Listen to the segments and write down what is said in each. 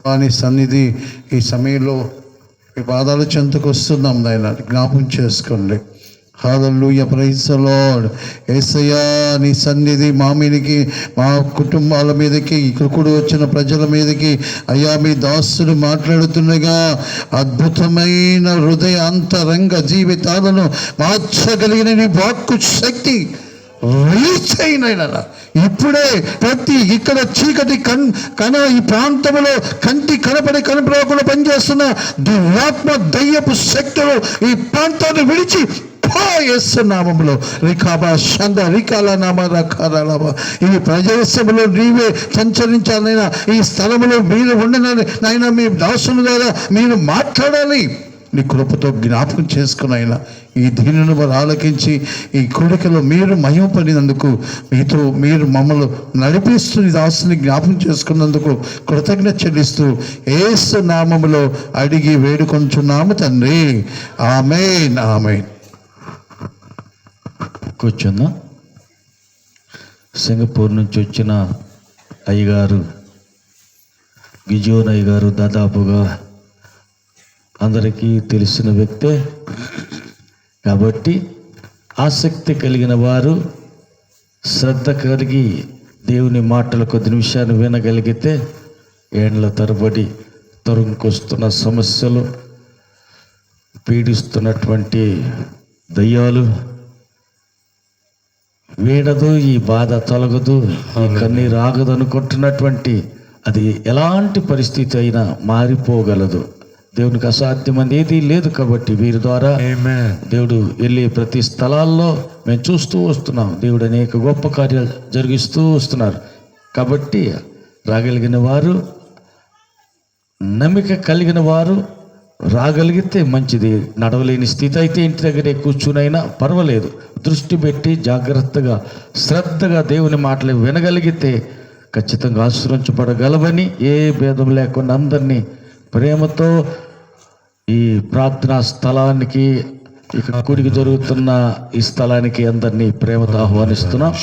వాని సన్నిధి ఈ సమయంలో మీ పాదాల చెంతకు వస్తున్నాం నాయన, జ్ఞాపం చేసుకోండి. హల్లెలూయా, ప్రైజ్ ది లార్డ్. యేసయ్యా, నీ సన్నిధి మా మీదకి, మా కుటుంబాల మీదకి, ఇక్కడ కూడా వచ్చిన ప్రజల మీదకి అయ్యా మీ దాసుడు మాట్లాడుతుండగా అద్భుతమైన హృదయ అంతరంగ జీవితాలను మార్చగలిగిన నీ వాక్కు శక్తి రీచ్ అయిన ఇప్పుడే ప్రతి ఇక్కడ చీకటి ఈ ప్రాంతంలో కంటి కనపడకుండా పనిచేస్తున్న దురాత్మ దయ్యపు శక్తులు ఈ ప్రాంతాన్ని విడిచి నామంలో రికాబా షంద రికాల నామ రకాలబా ఈ ప్రదేశంలో నీవే సంచరించాలైనా, ఈ స్థలంలో మీరు ఉండనని నాయన మీ దాసుని ద్వారా మీరు మాట్లాడాలి. నీ కృపతో జ్ఞాపకం చేసుకుని అయినా ఈ దీనిని వారు ఆలకించి ఈ కోరికలో మీరు మహిమపడినందుకు, మీరు మమ్మల్ని నడిపిస్తూ ఈ దాసుని జ్ఞాపకం చేసుకున్నందుకు కృతజ్ఞత చెల్లిస్తూ యేసు నామములో అడిగి వేడుకొంచున్నాము తండ్రి. ఆమేన్, ఆమేన్. కూర్చుందాం. సింగపూర్ నుంచి వచ్చిన అయ్యగారు గిజోన్ అయ్యగారు దాదాపుగా అందరికీ తెలిసిన వ్యక్తే కాబట్టి ఆసక్తి కలిగిన వారు శ్రద్ధ కలిగి దేవుని మాటలు కొద్ది నిమిషాలు వినగలిగితే ఏండ్ల తరబడి తరుముకొస్తున్న సమస్యలు, పీడిస్తున్నటువంటి దయ్యాలు వీడదు, ఈ బాధ తొలగదు, ఈ కన్నీరు ఆగదు అనుకుంటున్నటువంటి అది ఎలాంటి పరిస్థితి అయినా మారిపోగలదు. దేవునికి అసాధ్యమని ఏదీ లేదు. కాబట్టి వీరి ద్వారా దేవుడు వెళ్ళే ప్రతి స్థలాల్లో మేము చూస్తూ వస్తున్నాం. దేవుడు అనేక గొప్ప కార్యాలు జరిగిస్తూ వస్తున్నారు. కాబట్టి రాగలిగిన వారు, నమ్మిక కలిగిన వారు రాగలిగితే మంచిది. నడవలేని స్థితి అయితే ఇంటి దగ్గరే కూర్చునైనా పర్వాలేదు. దృష్టి పెట్టి జాగ్రత్తగా శ్రద్ధగా దేవుని మాటలు వినగలిగితే ఖచ్చితంగా ఆశ్రయించబడగలవని, ఏ భేదం లేకుండా అందరినీ ప్రేమతో ఈ ప్రార్థనా స్థలానికి, ఇక్కడ కూడికి జరుగుతున్న ఈ స్థలానికి అందరినీ ప్రేమతో ఆహ్వానిస్తున్నాం.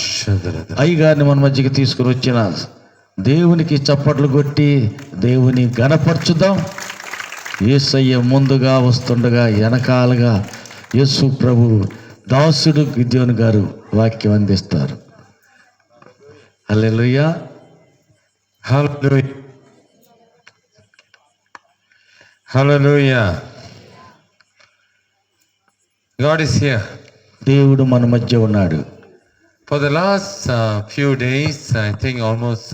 అయ్యగారిని మన మధ్యకి తీసుకుని వచ్చిన దేవునికి చప్పట్లు కొట్టి దేవుని ఘనపరచుదాం. యేసయ్య ముందుగా వస్తుండగా వెనకాలుగా యేసు ప్రభు దాసుడు గిద్యోను గారు వాక్యం అందిస్తారు. హల్లెలూయా, హల్లెలూయా, హల్లెలూయా. God is here. దేవుడు మన మధ్య ఉన్నాడు. For the last few days, I think almost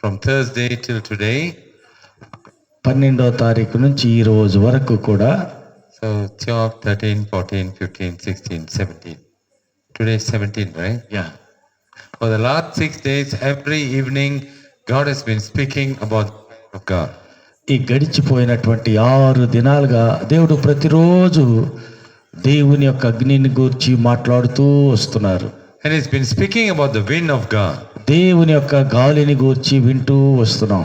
from Thursday till today, 12వ తారీఖు నుంచి ఈ రోజు వరకు కూడా, so 12, 13, 14, 15, 16, 17. Today is 17, right? Yeah. For the last 6 days, every evening, God has been speaking about the word of God. ఈ గడిచిపోయినటువంటి 6 దినాలుగా దేవుడు ప్రతిరోజు దేవుని యొక్క అగ్నిని గూర్చి మాట్లాడుతూ వస్తున్నారు. And he's been speaking about the wind of God. దేవుని యొక్క గాలిని గూర్చి వింటూ వస్తున్నాం.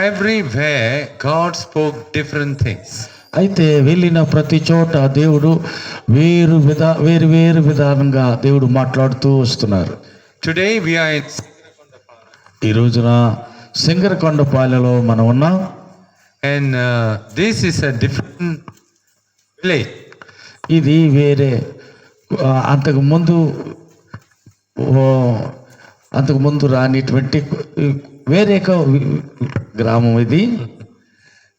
Everywhere God spoke different things. అయితే వెళ్ళిన ప్రతి చోట దేవుడు వేరు విధానంగా దేవుడు మాట్లాడుతూ వస్తున్నారు. Today we are in ఈ రోజున సింగరకొండపాలెంలో మనం ఉన్నాం. and this is a different village. ఇది వేరే అంతకు ముందు రానిటువంటి వేరే గ్రామం ఇది.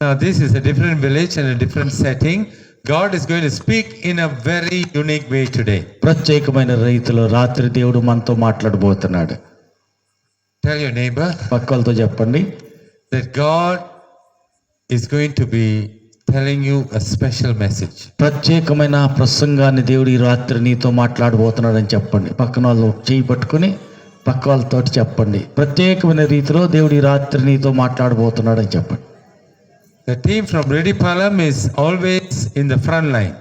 Now this is a different village and a different setting. God is going to speak in a very unique way today. ప్రత్యేకమైన రీతిలో రాత్రి దేవుడు మనతో మాట్లాడబోతున్నాడు. Tell your neighbor పక్కలతో చెప్పండి that God is going to be telling you a special message. ప్రత్యేకమైన ప్రసంగాన్ని దేవుడు ఈ రాత్రి నీతో మాట్లాడబోతున్నాడని చెప్పండి. పక్కన వాళ్ళు చేయి పట్టుకుని పక్క వాళ్ళతో చెప్పండి. ప్రత్యేకమైన రీతిలో దేవుడు ఈ రాత్రి నీతో మాట్లాడబోతున్నాడని చెప్పండి. The team from Redipalam is always in the front line.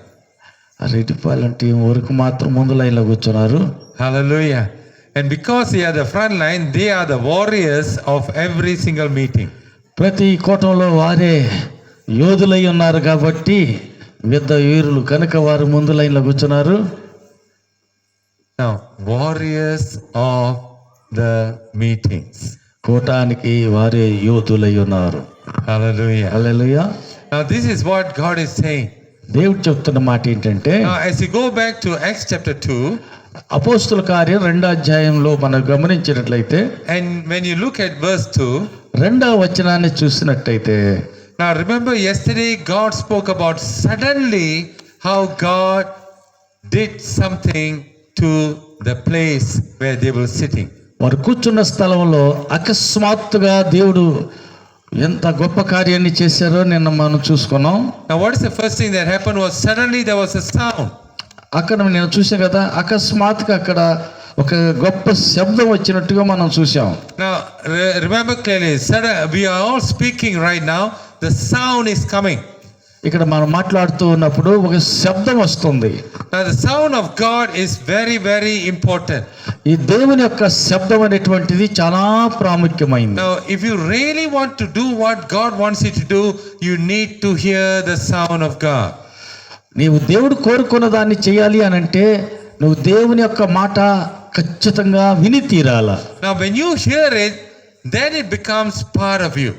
Reddipalem team వరకు మాత్రం ముందు లైన్లో కూర్చున్నారు. Hallelujah. And because they are the front line, they are the warriors of every single meeting. ప్రతి కూటంలో వారే యోధులై ఉన్నారు కాబట్టి యుద్ధ వీరులు కనుక వారు ముందు లైన్లో కూర్చున్నారు. Now, warriors of the meetings. కూటానికి వారే యోధులై ఉన్నారు. Hallelujah. Hallelujah. Now this is what God is saying. దేవుడు చెప్తున్న మాట ఏంటంటే, Now as you go back to Acts chapter 2, అపోస్తుల కార్యం 2వ అధ్యాయంలో మనం గమనించినట్లయితే and when you look at verse 2, 2వ వచనాన్ని చూసినట్టయితే, now remember yesterday God spoke about suddenly how God did something to the place where they were sitting. వారు కూర్చున్న స్థలంలో అకస్మాత్తుగా దేవుడు ఎంత గొప్ప కార్యాన్ని చేశారో నిన్న మనం చూసుకున్నాం. Now what is the first thing that happened was suddenly there was a sound. అక్కడ నేను చూసాం కదా, అకస్మాత్తుగా అక్కడ ఒక గొప్ప శబ్దం వచ్చినట్టుగా మనం చూసాం. Now remember clearly, we are all speaking right now, the sound is coming. ఇక్కడ మనం మాట్లాడుతూ ఉన్నప్పుడు ఒక శబ్దం వస్తుంది. Now the sound of God is very, very important. ఈ దేవుని యొక్క శబ్దం అనేటువంటిది చాలా ప్రాముఖ్యమైంది. Now if you really want to do what God wants you to do, you need to hear the sound of God. నీవు దేవుడు కోరుకున్న దాన్ని చేయాలి అని అంటే నువ్వు దేవుని యొక్క మాట ఖచ్చితంగా విని తీరాల. Now when you hear it, then it becomes part of you.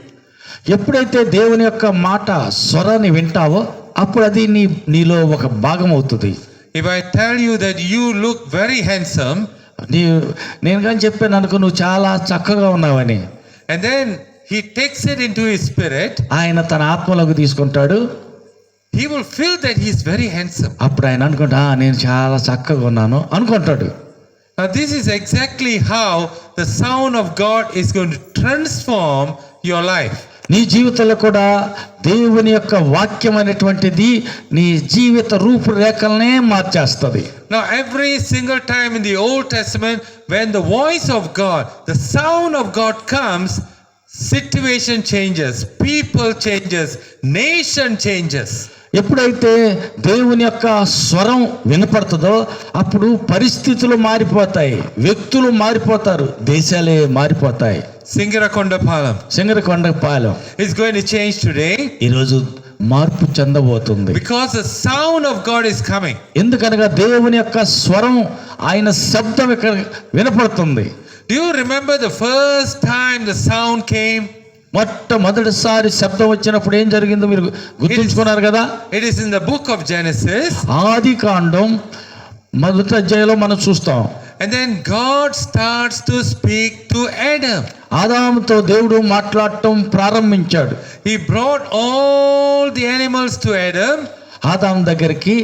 ఎప్పుడైతే దేవుని యొక్క మాట స్వరాన్ని వింటావో అప్పుడు అది నీలో ఒక భాగం అవుతుంది. If I tell you that you look very handsome, నేను కానీ చెప్పాను అనుకో, నువ్వు చాలా చక్కగా ఉన్నావని, and then he takes it into his spirit, ఆయన తన ఆత్మలోకి తీసుకుంటాడు. he will feel that he is very handsome. అప్పుడు ఆయన అనుకుంటా, నేను చాలా చక్కగా ఉన్నాను అనుకుంటాడు. Now this is exactly how the sound of God is going to transform your life. నీ జీవితంలో కూడా దేవుని యొక్క వాక్యం అనేటువంటిది నీ జీవిత రూపురేఖలనే మార్చేస్తుంది. Now every single time in the Old Testament when the voice of God, the sound of God comes, situation changes, people changes, nation changes. ఎప్పుడైతే దేవుని యొక్క స్వరం వినపడుతుందో అప్పుడు పరిస్థితులు మారిపోతాయి, వ్యక్తులు మారిపోతారు, దేశాలే మారిపోతాయి. సింగరకొండపాలెం is going to change today. ఈరోజు మార్పు చెందబోతుంది. Because the sound of God is coming. ఎందుకనగా దేవుని యొక్క స్వరం, ఆయన శబ్దం ఇక్కడ వినపడుతుంది. Do you remember the first time the sound came? మొట్టమొదటిసారి శబ్దం వచ్చినప్పుడు ఏం జరిగిందో మీరు గుర్తుంచుకున్నారు కదా. It is in the book of Genesis. ఆదికాండం 1వ అధ్యాయంలో మనం చూస్తాం. And then God starts to speak to Adam. ఆదాముతో దేవుడు మాట్లాడటం ప్రారంభించాడు. He brought all the animals to Adam. ఆదాము దగ్గరికి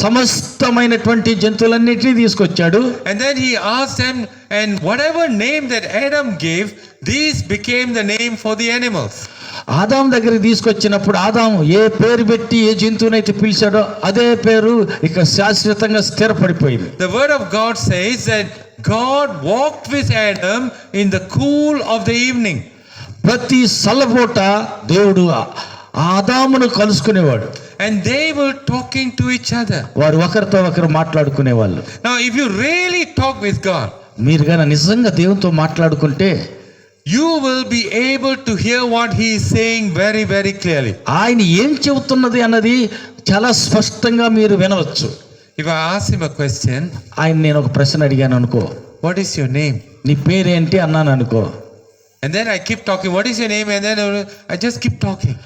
సమస్తమైనటువంటి జంతువులన్నిటినీ తీసుకొచ్చాడు. And then he asked them, and whatever name that Adam gave, these became the name for the animals. ఆదాము దగ్గరికి తీసుకొచ్చినప్పుడు ఆదాము ఏ పేరు పెట్టి ఏ జంతువునైతే పిలిచాడో అదే పేరు ఇక శాశ్వతంగా స్థిరపడిపోయింది. The word of God says that God walked with Adam in the cool of the evening. ప్రతి సల్లబోట దేవుడు ఆదామును కలుసుకునేవాడు. And they were talking to each other. వారు ఒకరితో ఒకరు మాట్లాడుకునేవాళ్ళు. Now if you really talk with God, మీరు గాన నిజంగా దేవునితో మాట్లాడుకుంటే you will be able to hear what he is saying very, very clearly. ఆయన ఏం చెబుతున్నది అన్నది చాలా స్పష్టంగా మీరు వినవచ్చు. If I ask him a question, నేను ఒక ప్రశ్న అడిగాను అనుకో, what is your name? నీ పేరేంటి అన్నాను అనుకో, and then I keep talking, what is your name? And then I just keep talking.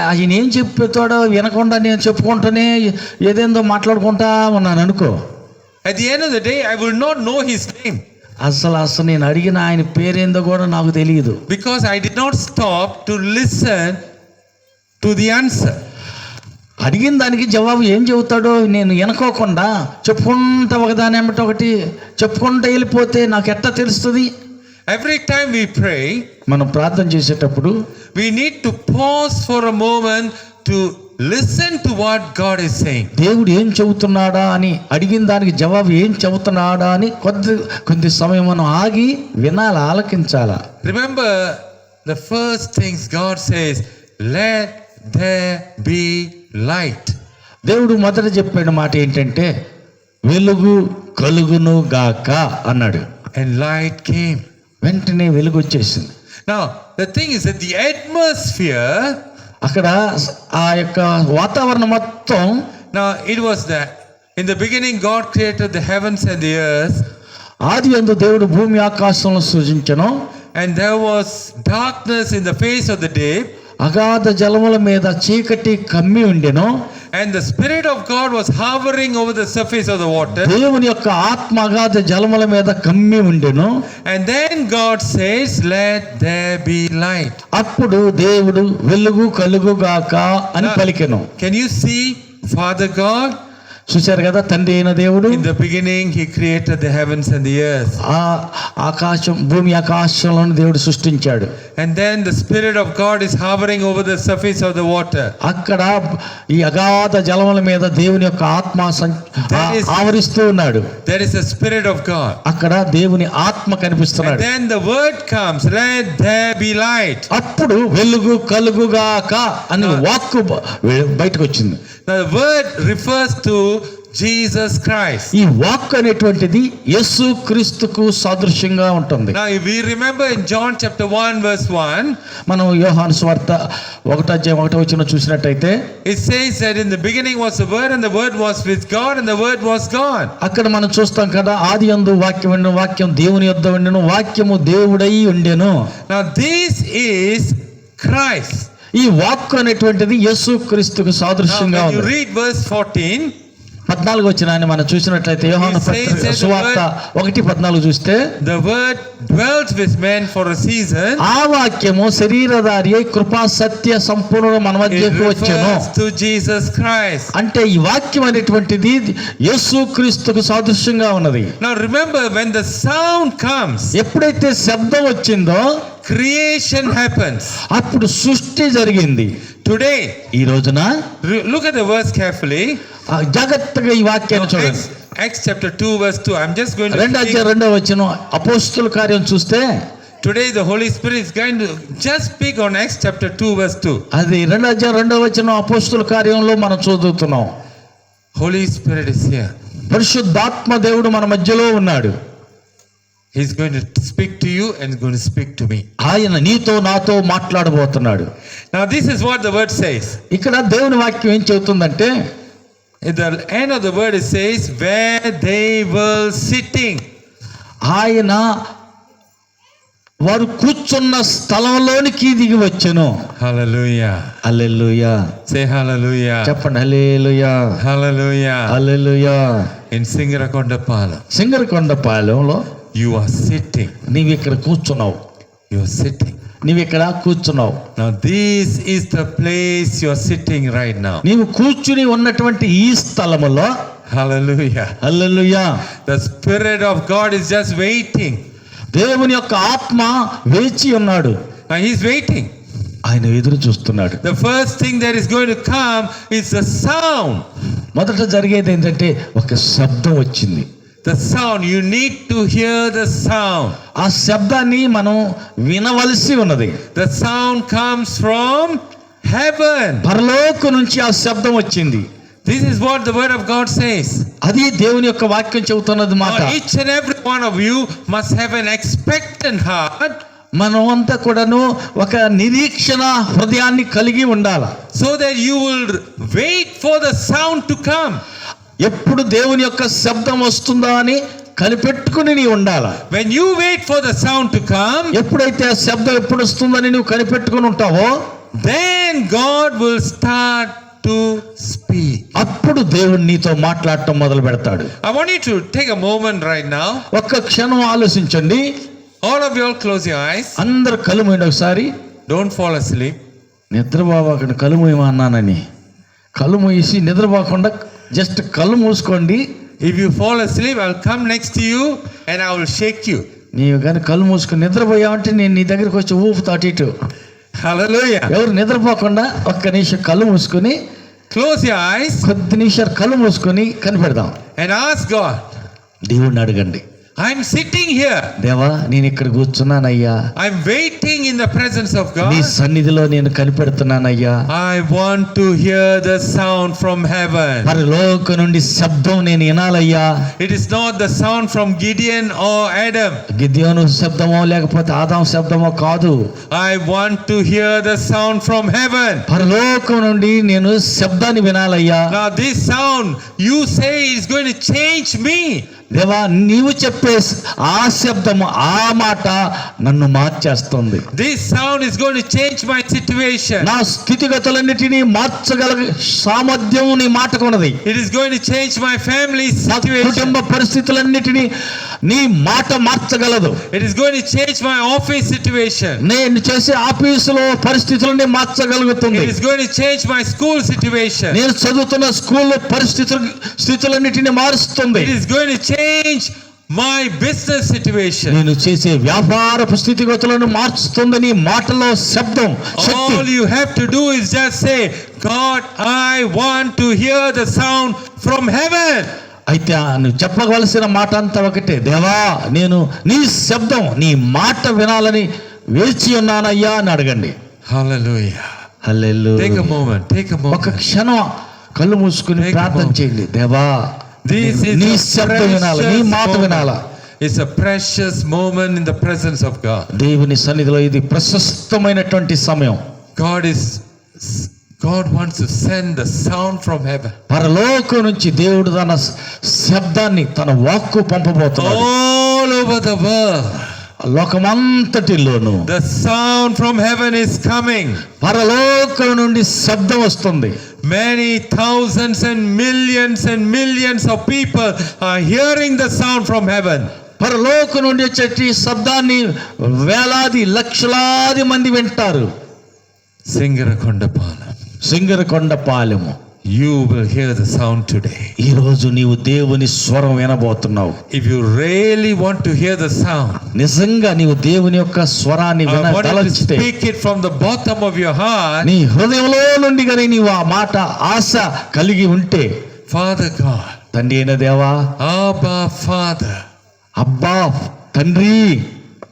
ఆయన ఏం చెప్తాడో వినకుండా నేను చెప్పుకుంటానే ఏదేందో మాట్లాడుకుంటా ఉన్నాను అనుకో, at the end of the day I will not know his name. అసలు నేను అడిగిన ఆయన పేరేందో కూడా నాకు తెలియదు. Because I did not stop to listen to the answer. అడిగిన దానికి జవాబు ఏం చెబుతాడో నేను వినుకోకుండా చెప్పుకుంటా ఒకదాని ఏమిటి ఒకటి చెప్పుకుంటూ వెళ్ళిపోతే నాకు ఎట్లా తెలుస్తుంది? Every time we pray, మనం ప్రార్థన చేసేటప్పుడు we need to pause for a moment to listen to what God is saying. దేవుడు ఏం చెబుతున్నాడా అని అడిగిన దానికి జవాబు ఏం చెబుతున్నాడా అని కొద్ది సమయం మనం ఆగి వినాలి, ఆలకించాలా. Remember the first things God says, let there be light. దేవుడు మొదట చెప్పిన మాట ఏంటంటే వెలుగు కలుగును గాక అన్నాడు. And light came. వెంటనే వెలుగు వచ్చేసింది. Now the thing is that the atmosphere, అక్కడ ఆ యొక్క వాతావరణం మొత్తం, now it was that in the beginning God created the heavens and the earth. ఆది యందు దేవుడు భూమి ఆకాశములను సృజించెను. And there was darkness in the face of the deep. అగాధ జలముల మీద చీకటి కమ్మి ఉండెను, and the Spirit of God was hovering over the surface of the water. దేవుని యొక్క ఆత్మ అగాధ జలముల మీద కమ్మి ఉండెను. And then God says, let there be light. అప్పుడు దేవుడు వెలుగు కలుగుగాక అని పలికెను. Can you see Father God? చూశారు కదా, తండ్రి అయిన దేవుడు In the beginning, He created the heavens and the earth. ఆ ఆకాశం భూమి ఆకాశంలోని దేవుడు సృష్టించాడు. And then the Spirit of God is hovering over the surface of the water. అక్కడ ఈ అగాధ జలముల మీద దేవుని యొక్క ఆత్మ ఆవరిస్తూ ఉన్నాడు. There is a Spirit of God. అక్కడ దేవుని ఆత్మ And కనిపిస్తున్నాడు. then the word comes, let there be light. అప్పుడు వెలుగు కలుగుగాక అని వాక్కు బయటకు వచ్చింది. Now the word refers to Jesus Christ. ఈ వాక్ అనేటువంటిది యేసు క్రీస్తుకు సాదృశ్యంగా ఉంటుంది. Now if we remember in John chapter 1 verse 1, మనం యోహాను సువార్త 1:1 చూసినట్టయితే it says that in the beginning was the word and the word was with God and the word was God. అక్కడ మనం చూస్తాం కదా, ఆది యందు వాక్యం ఉండెను, వాక్యం దేవుని యొద్ద ఉండెను, వాక్యము దేవుడై ఉండెను. Now this is Christ. ఈ వాక్ అనేటువంటిది యేసు క్రీస్తుకు Now సాదృశ్యంగా when you ఉంది. read verse 14, 14 మనం చూసినట్లయితే యోహాను సువార్త 1:14 చూస్తే, the word dwelt with men for a season. ఆ వాక్యము శరీరధారి అయి కృపా సత్య సంపూర్ణ మన It మధ్యకు వచ్చెను. refers to Jesus Christ. అంటే ఈ వాక్యం అనేటువంటిది యేసు క్రీస్తుకు సాదృశ్యంగా ఉన్నది. Now remember, when the sound comes, ఎప్పుడైతే శబ్దం వచ్చిందో creation happens. అప్పుడు సృష్టి జరిగింది. Today, ఈ రోజున look at the verse carefully. జాగ్రత్తగా ఈ వాక్యాన్ని చూడండి. Acts chapter 2 verse 2. I'm just going to 2:2 అపోస్తుల కార్యం చూస్తే, today the Holy Spirit is going to just speak on Acts chapter 2 verse 2. అది 2:2 అపోస్తుల కార్యంలో మనం చదువుతున్నాం. Holy Spirit is here. పరిశుద్ధాత్మ దేవుడు మన మధ్యలో ఉన్నాడు. He's going to speak to you and he's going to speak to me. ఆయన నీతో నాతో మాట్లాడబోతున్నాడు. Now this is what the word says. ఇక్కడ దేవుని వాక్యం ఏం చెబుతుందంటే, At the end of the word it says where they were sitting. ఆయన వారు కూర్చున్న స్థలంలోనికి దిగి వచ్చెను. Hallelujah. హల్లెలూయా. Say hallelujah. చెప్పండి హల్లెలూయా. Hallelujah. Hallelujah. In Singarakondapalam, సింగరకొండపాలెంలో you are sitting. నీవు ఇక్కడ కూర్చున్నావు. You are sitting. నీవు ఇక్కడ కూర్చున్నావు. Now this is the place you are sitting right now. నీవు కూర్చుని ఉన్నటువంటి ఈ స్థలములో Hallelujah. Hallelujah, The Spirit of God is just waiting. దేవుని యొక్క ఆత్మ వేచి ఉన్నాడు. Now He's waiting. ఆయన ఎదురు చూస్తున్నాడు. The first thing that is going to come is the sound. మొదట జరిగేది ఏంటంటే ఒక శబ్దం వచ్చింది. The sound. You need to hear the sound. ఆ శబ్దాన్ని మనం వినవలసి ఉన్నది. The sound comes from heaven. పరలోకం నుంచి ఆ శబ్దం వచ్చింది. This is what the word of God says. అది దేవుని యొక్క వాక్యం చెబుతున్నది మాట. Now, each and every one of you must have an expectant heart. మనం అంతా కూడాను ఒక నిరీక్షణ హృదయాన్ని కలిగి ఉండాలి. So that you will wait for the sound to come. ఎప్పుడు దేవుని యొక్క శబ్దం వస్తుందా అని కనిపెట్టుకుని నీ ఉండాలి. When you wait for the sound to come, ఎప్పుడైతే ఆ శబ్దం ఎప్పుడు వస్తుందని నువ్వు కనిపెట్టుకుని ఉంటావో, then God will start to speak. అప్పుడు దేవుడు నీతో మాట్లాడటం మొదలు పెడతాడు. I want you to take a moment right now. ఒక్క క్షణం ఆలోచించండి. All of you all close your eyes. అందరు కళ్ళు మూయండి ఒకసారి. Don't fall asleep. నిద్రపోవాకండి, కళ్ళు మూయమన్నానని. కళ్ళు మూసి నిద్రపోకుండా జస్ట్ కళ్ళు మూసుకోండి. If you fall asleep, I'll come next to you and I will shake you. నీవు కానీ కళ్ళు మూసుకొని నిద్రపోయావంటే నేను నీ దగ్గరికి వచ్చి ఊపుతా అటు ఇటు. Hallelujah. ఎవరు నిద్రపోకుండా ఒక్క నిమిషం కళ్ళు మూసుకొని, Close your eyes కొద్ది నిమిషాలు కళ్ళు మూసుకొని కనిపెడదాం. and ask God, దేవుణ్ణి అడగండి. I'm sitting here. దేవా, నేను ఇక్కడ కూర్చున్నానయ్యా. I'm waiting in the presence of నీ God. సన్నిధిలో నేను కనిపెడుతున్నానయ్యా. I want to hear the sound from heaven. పరలోకం నుండి శబ్దం నేను వినాలయ్యా. It is not the sound from Gideon or Adam. గిద్యోను శబ్దమో లేకపోతే ఆదాం శబ్దమో కాదు. I want to hear the sound from heaven. పరలోకం నుండి నేను శబ్దాన్ని వినాలయ్యా. Now this sound you say is going to change me. దేవా నీవు చెప్పే ఆ శబ్దము ఆ మాట నన్ను మార్చేస్తుంది. This sound is going to change my situation. నా స్థితిగతులన్నిటినీ మార్చగల సామర్థ్యం నీ మాటకున్నది. It is going to change my family's నా situation. కుటుంబ పరిస్థితులన్నిటినీ నీ మాట మార్చగలదు. It is going to change my office situation. నేను చేసే ఆఫీసులో పరిస్థితులని మార్చగలుగుతుంది. It is going to change my school situation. నేను చదువుతున్న స్కూల్లో స్థితులన్నిటిని మారుస్తుంది. It is going to change my business situation. నేను చేసే వ్యాపార స్థితిగతులను మార్చుతుంది నీ మాటలో శబ్దం శక్తి. All you have to do is just say, God, I want to hear the sound from heaven. అయితే నువ్వు చెప్పవలసిన మాట అంతా ఒకటే, దేవా నేను నీ శబ్దం నీ మాట వినాలని వేచి ఉన్నానయ్యా అని అడగండి. Hallelujah. Hallelujah. Take a moment. Take a ఒక moment. క్షణం కళ్ళు మూసుకుని Take a ప్రార్థన moment. చేయండి. దేవా This is నీ a శబ్దం వినాలి, నీ precious మాట వినాలా. moment. It's a precious moment in the presence of God. దేవుని సన్నిధిలో ఇది ప్రశస్తమైనటువంటి సమయం. God wants to send the sound from heaven. పరలోకం నుంచి దేవుడు తన శబ్దాన్ని తన వాక్కు పంపబోతున్నాడు. All over the world. లోకమంతటిలోను The sound from heaven is coming. పరలోకం నుండి శబ్దం వస్తుంది. Many thousands and millions of people are hearing the sound from heaven. పరలోకం నుండి వచ్చే శబ్దాన్ని వేలాది లక్షలాది మంది వింటారు. Singarakondapalam. సింగరకొండపాలెము. You will hear the sound today. ఈ రోజు నీవు దేవుని స్వరం వినబోతున్నావు. If you really want to hear the sound, నిజంగా నీవు దేవుని యొక్క స్వరాన్ని I want you to వినదలచితే speak it from the bottom of your heart. నీ హృదయంలో నుండి కానీ నీవు ఆ మాట ఆశ కలిగి ఉంటే, Father God, తండ్రి అయిన దేవా, Abba Father, అబ్బా తండ్రి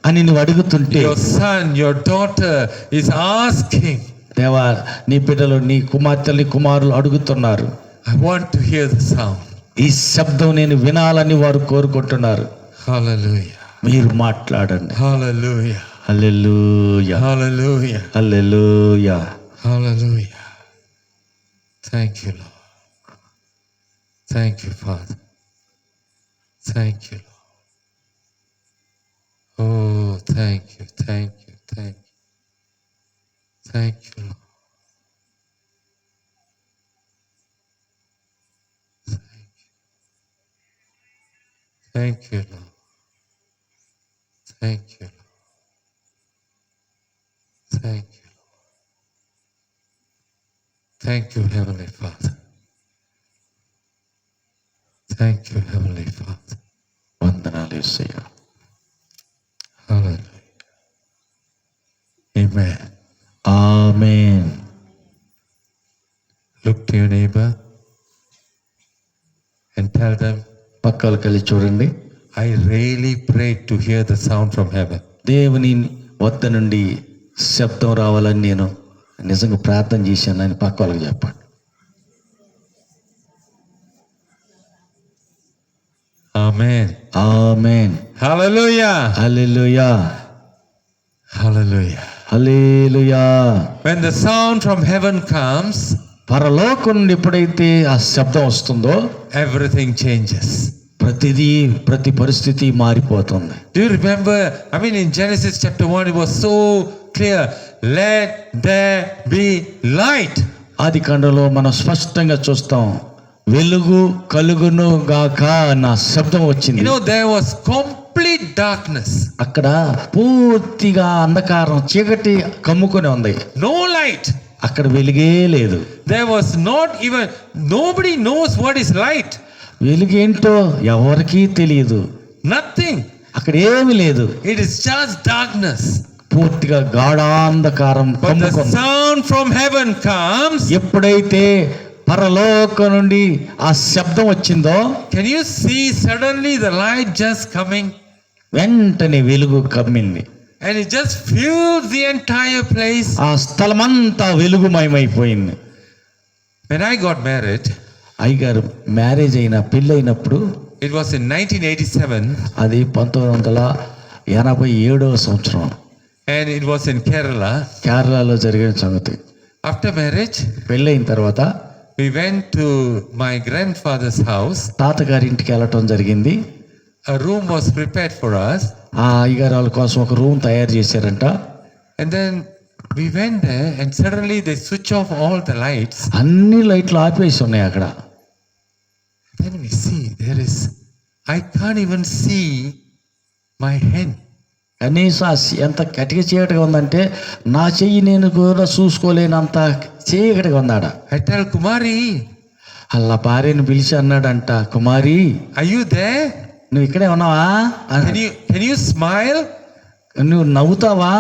అని నువ్వు అడుగుతుంటే, your son, your daughter is asking, దేవా నీ బిడ్డలు నీ కుమార్తెలు నీ కుమారులు అడుగుతున్నారు, I want to hear the sound. ఈ శబ్దం నేను వినాలని వారు కోరుకుంటున్నారు. Hallelujah. మీరు మాట్లాడండి. Hallelujah. హల్లెలూయా. Hallelujah. హల్లెలూయా. Hallelujah. Thank you, Lord. Thank you, Father. Thank you, Lord. Oh, thank you, thank you, thank you. Thank you, Lord. Thank you, Lord. Thank you, Lord. Thank you, Lord. Thank you, Heavenly Father. Thank you, Heavenly Father. వందనాలు యేసయ్యా. Hallelujah. Amen. Amen. Look to your neighbor and tell them, పక్కలు కలిసి చూడండి. I really prayed to hear the sound from heaven. దేవుని వద్ద నుండి శబ్దం రావాలని నేను నిజంగా ప్రార్థన చేశానని పక్క వాళ్ళకి చెప్పండి. Amen. ఆమేన్. Hallelujah. హల్లెలూయా. Hallelujah. Hallelujah. When the sound from heaven comes, పరలోకం నుండి ఎప్పుడైతే ఆ శబ్దం వస్తుందో everything changes. ప్రతి పరిస్థితి మారిపోతుంది. Do you remember? In Genesis chapter 1, it was so clear. Let there be light. ఆది కాండలో మనం స్పష్టంగా చూస్తాం, వెలుగు కలుగును గాక నా శబ్దం వచ్చింది. There was complete darkness. అక్కడ పూర్తిగా అంధకారం, చీకటి కమ్ముకొని ఉంది. No light. అక్కడ వెలుగే లేదు. There was not even, nobody knows what is light. వెలుగేంటో ఎవరికీ తెలియదు. Nothing. అక్కడ ఏమీ లేదు. It is just darkness. పూర్తిగా గాఢాంధకారం But the కమ్ముకుంది. sound from heaven comes. ఎప్పుడైతే పరలోకం నుండి ఆ శబ్దం వచ్చిందో, Can you see suddenly the light just coming? వెంటనే వెలుగు కమ్మింది. And it just fills the entire place. ఆ స్థలమంతా వెలుగుమయమైపోయింది. When I got married, అయ్యగారు మ్యారేజ్ అయిన పెళ్ళైనప్పుడు, it was in 1987. అది 1987వ సంవత్సరం. And it was in Kerala. కేరళలో జరిగిన సంగతి. After marriage, పెళ్ళైన తర్వాత we went to my grandfather's house. తాతగారి ఇంటికి వెళ్ళటం జరిగింది. a room was prepared for us. ఆ అయ్యగారు వాళ్ళ కోసం ఒక రూమ్ తయారు చేశారంట. And then we went there and suddenly they switch off all the lights. అన్ని లైట్లు ఆపేసి ఉన్నాయి అక్కడ. Then we see I can't even see my hand. కనీసం ఎంత కటిక చీకటిగా ఉందంటే నా చెయ్యి నేను కూడా చూసుకోలేనంత చీకటిగా ఉందాడ. I tell Kumari, అలా భార్యను పిలిచి అన్నాడంట, కుమారి are you there? నువ్వు ఇక్కడే ఉన్నావా? Can you smile? నువ్వు నవ్వుతావా?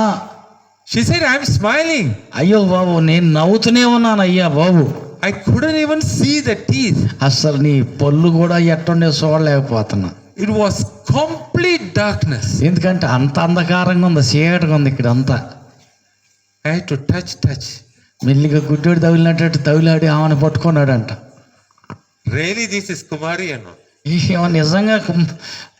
She said, I'm smiling. అయ్యో బాబు నేను నవ్వుతూనే ఉన్నాను అయ్యా బాబు. I couldn't even see the teeth. అసలు నీ పళ్ళు కూడా ఎట్టుండే చూడలేకపోతున్నా. It was complete darkness. ఎందుకంటే అంత అంధకారంగా ఉంది, చీకటిగా ఉంది ఇక్కడ అంతా. I had to touch. మెల్లిగా గుడ్డోడు తగిలినట్టు తగిలాడి ఆమెను పట్టుకున్నాడంట. Really, this is Kumari or not? ఏమో నిజంగా